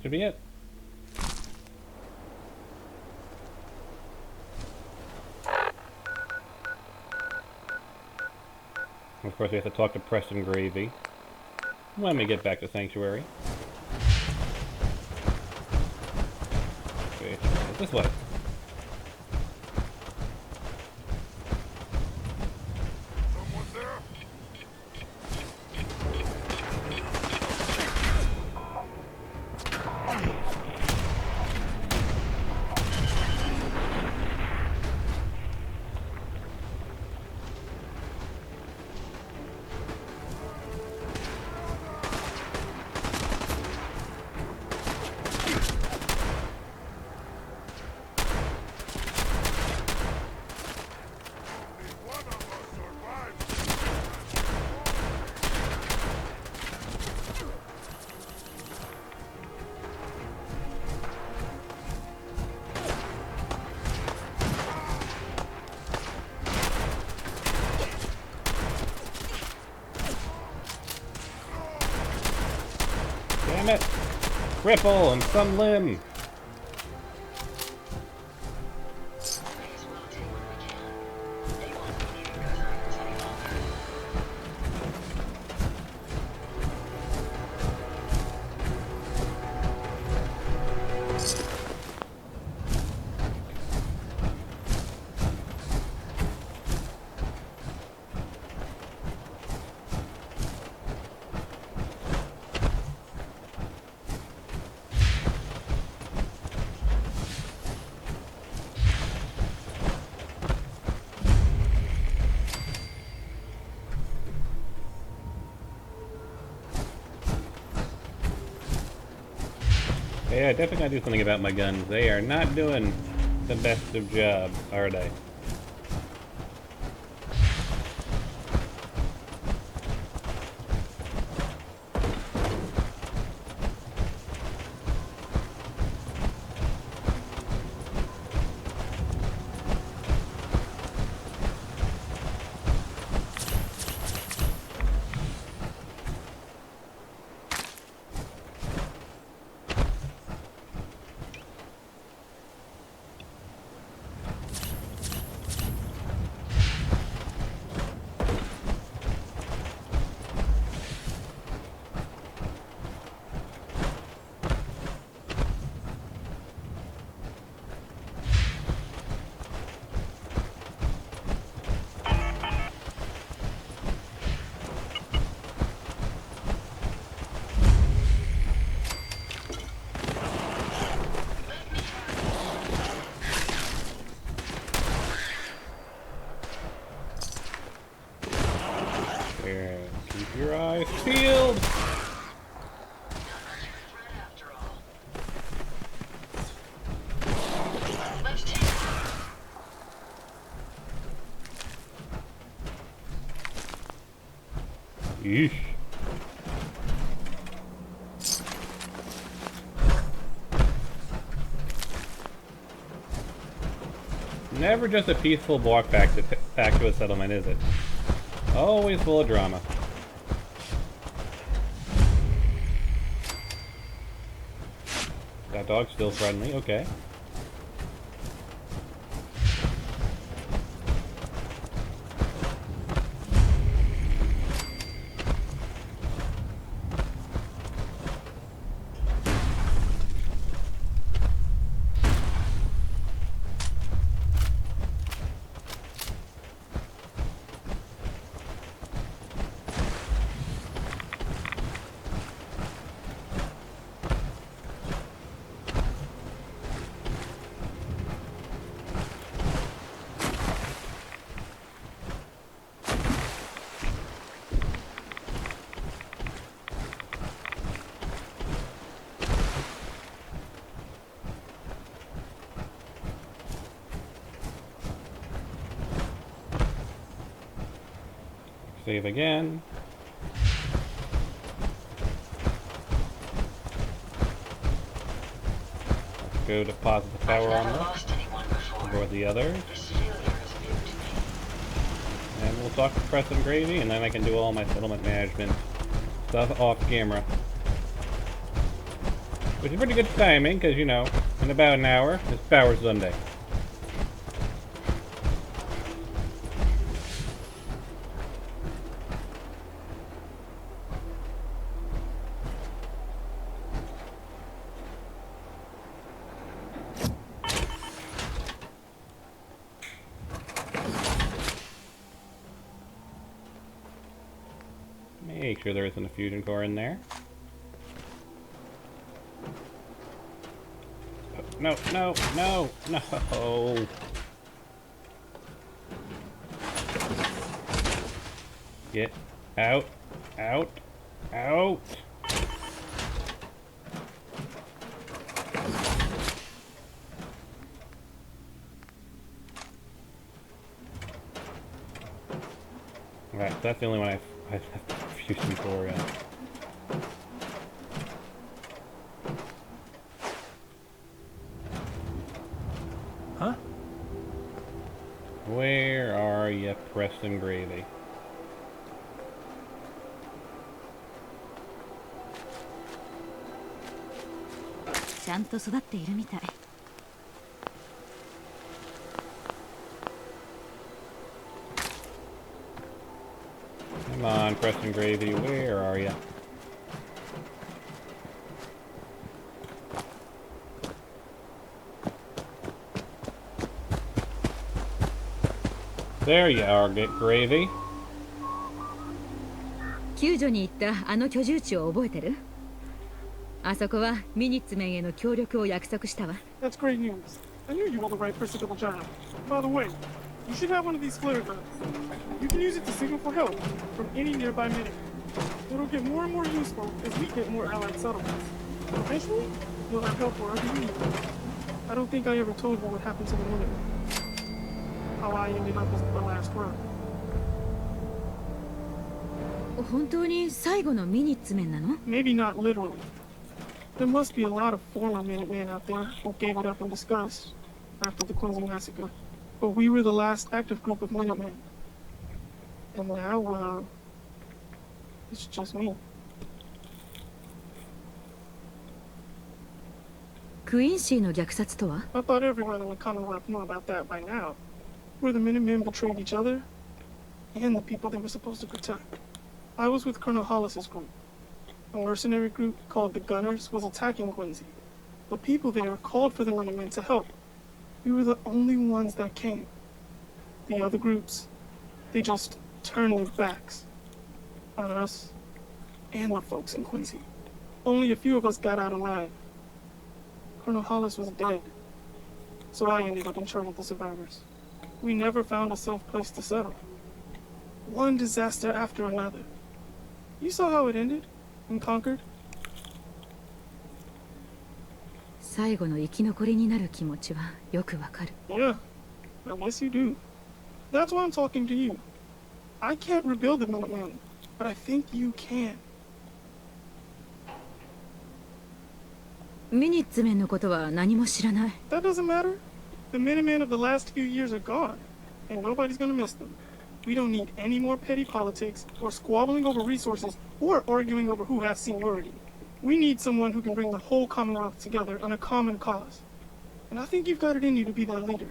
Should be it. Of course, we have to talk to Preston Gravy when we get back to Sanctuary. Okay, this way. Damn it! Cripple and some limb! Yeah, definitely gotta do something about my guns. They are not doing the best of jobs, are they? Your eyes peeled! Yeesh. Never just a peaceful walk back to a settlement, is it? Always full of drama. That dog's still friendly, okay. Save again. Let's go deposit the power armor. Aboard the other. And we'll talk to Preston Gravy, and then I can do all my settlement management stuff off camera. Which is pretty good timing, because, you know, in about an hour, it's Power Sunday. Make sure there isn't a fusion core in there. Oh, no, no, no, no. Get out, out, out. Alright, that's the only one I've fused before. Huh? Where are you, Preston Gravy? Come on, Preston Gravy, where are you? There you are, get Gravy. 救助に行ったあの居住地を覚えてる？あそこはミニッツメンへの協力を約束したわ。 That's great news. I knew you were the right person for the job. By the way, you should have one of these flare guns. You can use it to signal for help from any nearby minute. It'll get more and more useful as we get more allied settlements. Eventually, you'll have help wherever you need it. I don't think I ever told you what happened to the Minutemen. How I ended up as the last one. 本当に最後のミニッツメンなの？ Maybe not literally. There must be a lot of former Minutemen out there who gave it up in disgust after the Quincy massacre. But we were the last active group of Minutemen. And now, it's just me. クインシーの虐殺とは？ I thought everyone in the Commonwealth knew about that by now. Where the Minutemen betrayed each other and the people they were supposed to protect. I was with Colonel Hollis's group. A mercenary group called the Gunners was attacking Quincy. The people there called for the Minutemen to help. We were the only ones that came. The other groups, they just turned their backs on us and the folks in Quincy. Only a few of us got out alive. Colonel Hollis was dead, so I ended up in charge of the survivors. We never found a safe place to settle. One disaster after another. You saw how it ended in Concord. 最後の生き残りになる気持ちはよくわかる。 Yeah, I guess you do. That's why I'm talking to you. I can't rebuild the Minutemen, but I think you can. ミニッツメンのことは何も知らない。 That doesn't matter. The Minutemen of the last few years are gone, and nobody's gonna miss them. We don't need any more petty politics, or squabbling over resources, or arguing over who has seniority. We need someone who can bring the whole Commonwealth together on a common cause. And I think you've got it in you to be that leader.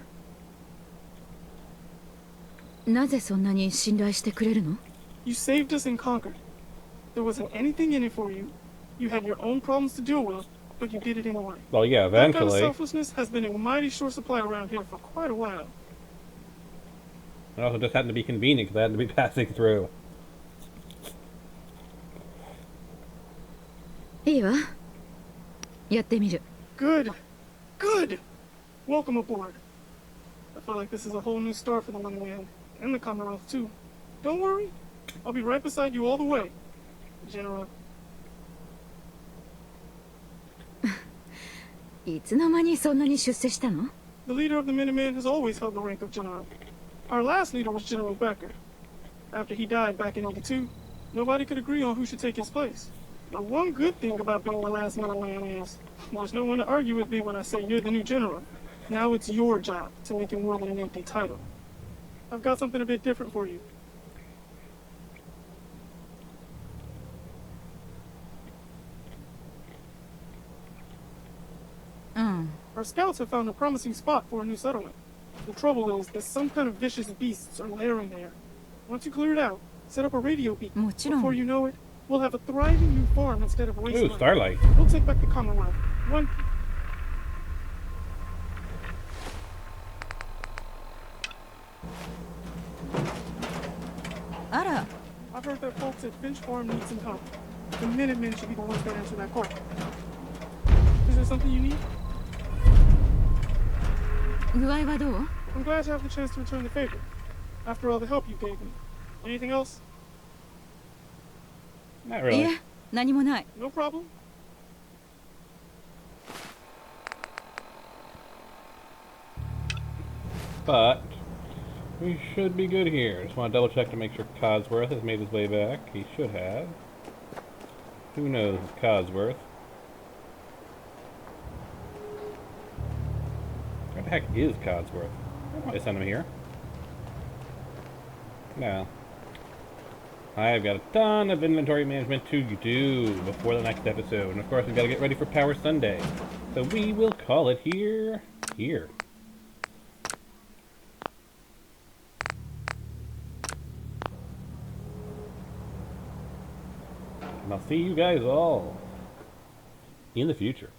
なぜそんなに信頼してくれるの？ You saved us in Concord. There wasn't anything in it for you. You had your own problems to deal with, but you did it anyway. Well, yeah, That kind of eventually. selflessness has been in mighty short supply around here for quite a while. It also just happened to be convenient because I had to be passing through. いいわ。やってみる。 Good. Good. Welcome aboard. I feel like this is a whole new start for the Minutemen, and the Commonwealth too. Don't worry. I'll be right beside you all the way, General. いつの間にそんなに出世したの？ The leader of the Minutemen has always held the rank of General. Our last leader was General Becker. After he died back in '82, nobody could agree on who should take his place. The one good thing about being the last Minuteman is there's no one to argue with me when I say you're the new general. Now it's your job to make him more than an empty title. I've got something a bit different for you. Our scouts have found a promising spot for a new settlement. The trouble is that some kind of vicious beasts are lairing there. Once you clear it out, set up a radio beat. もちろん。 Before you know it, we'll have a thriving new farm instead of a Ooh, wasteland. Starlight. We'll take back the Commonwealth. One. Ara. I've heard that folks at Finch Farm need some help. The Minutemen should be the ones that answer that call. Is there something you need? 具合はどう？ I'm glad to have the chance to return the favor. After all the help you gave me. Anything else? Not い really. え、何もない。 No problem. But we should be good here. Just want to double check to make sure Codsworth has made his way back. He should have. Who knows Codsworth? Where the heck is Codsworth? They sent him here. No. I've got a ton of inventory management to do before the next episode. And of course, we've got to get ready for Power Sunday. So we will call it here. And I'll see you guys all in the future.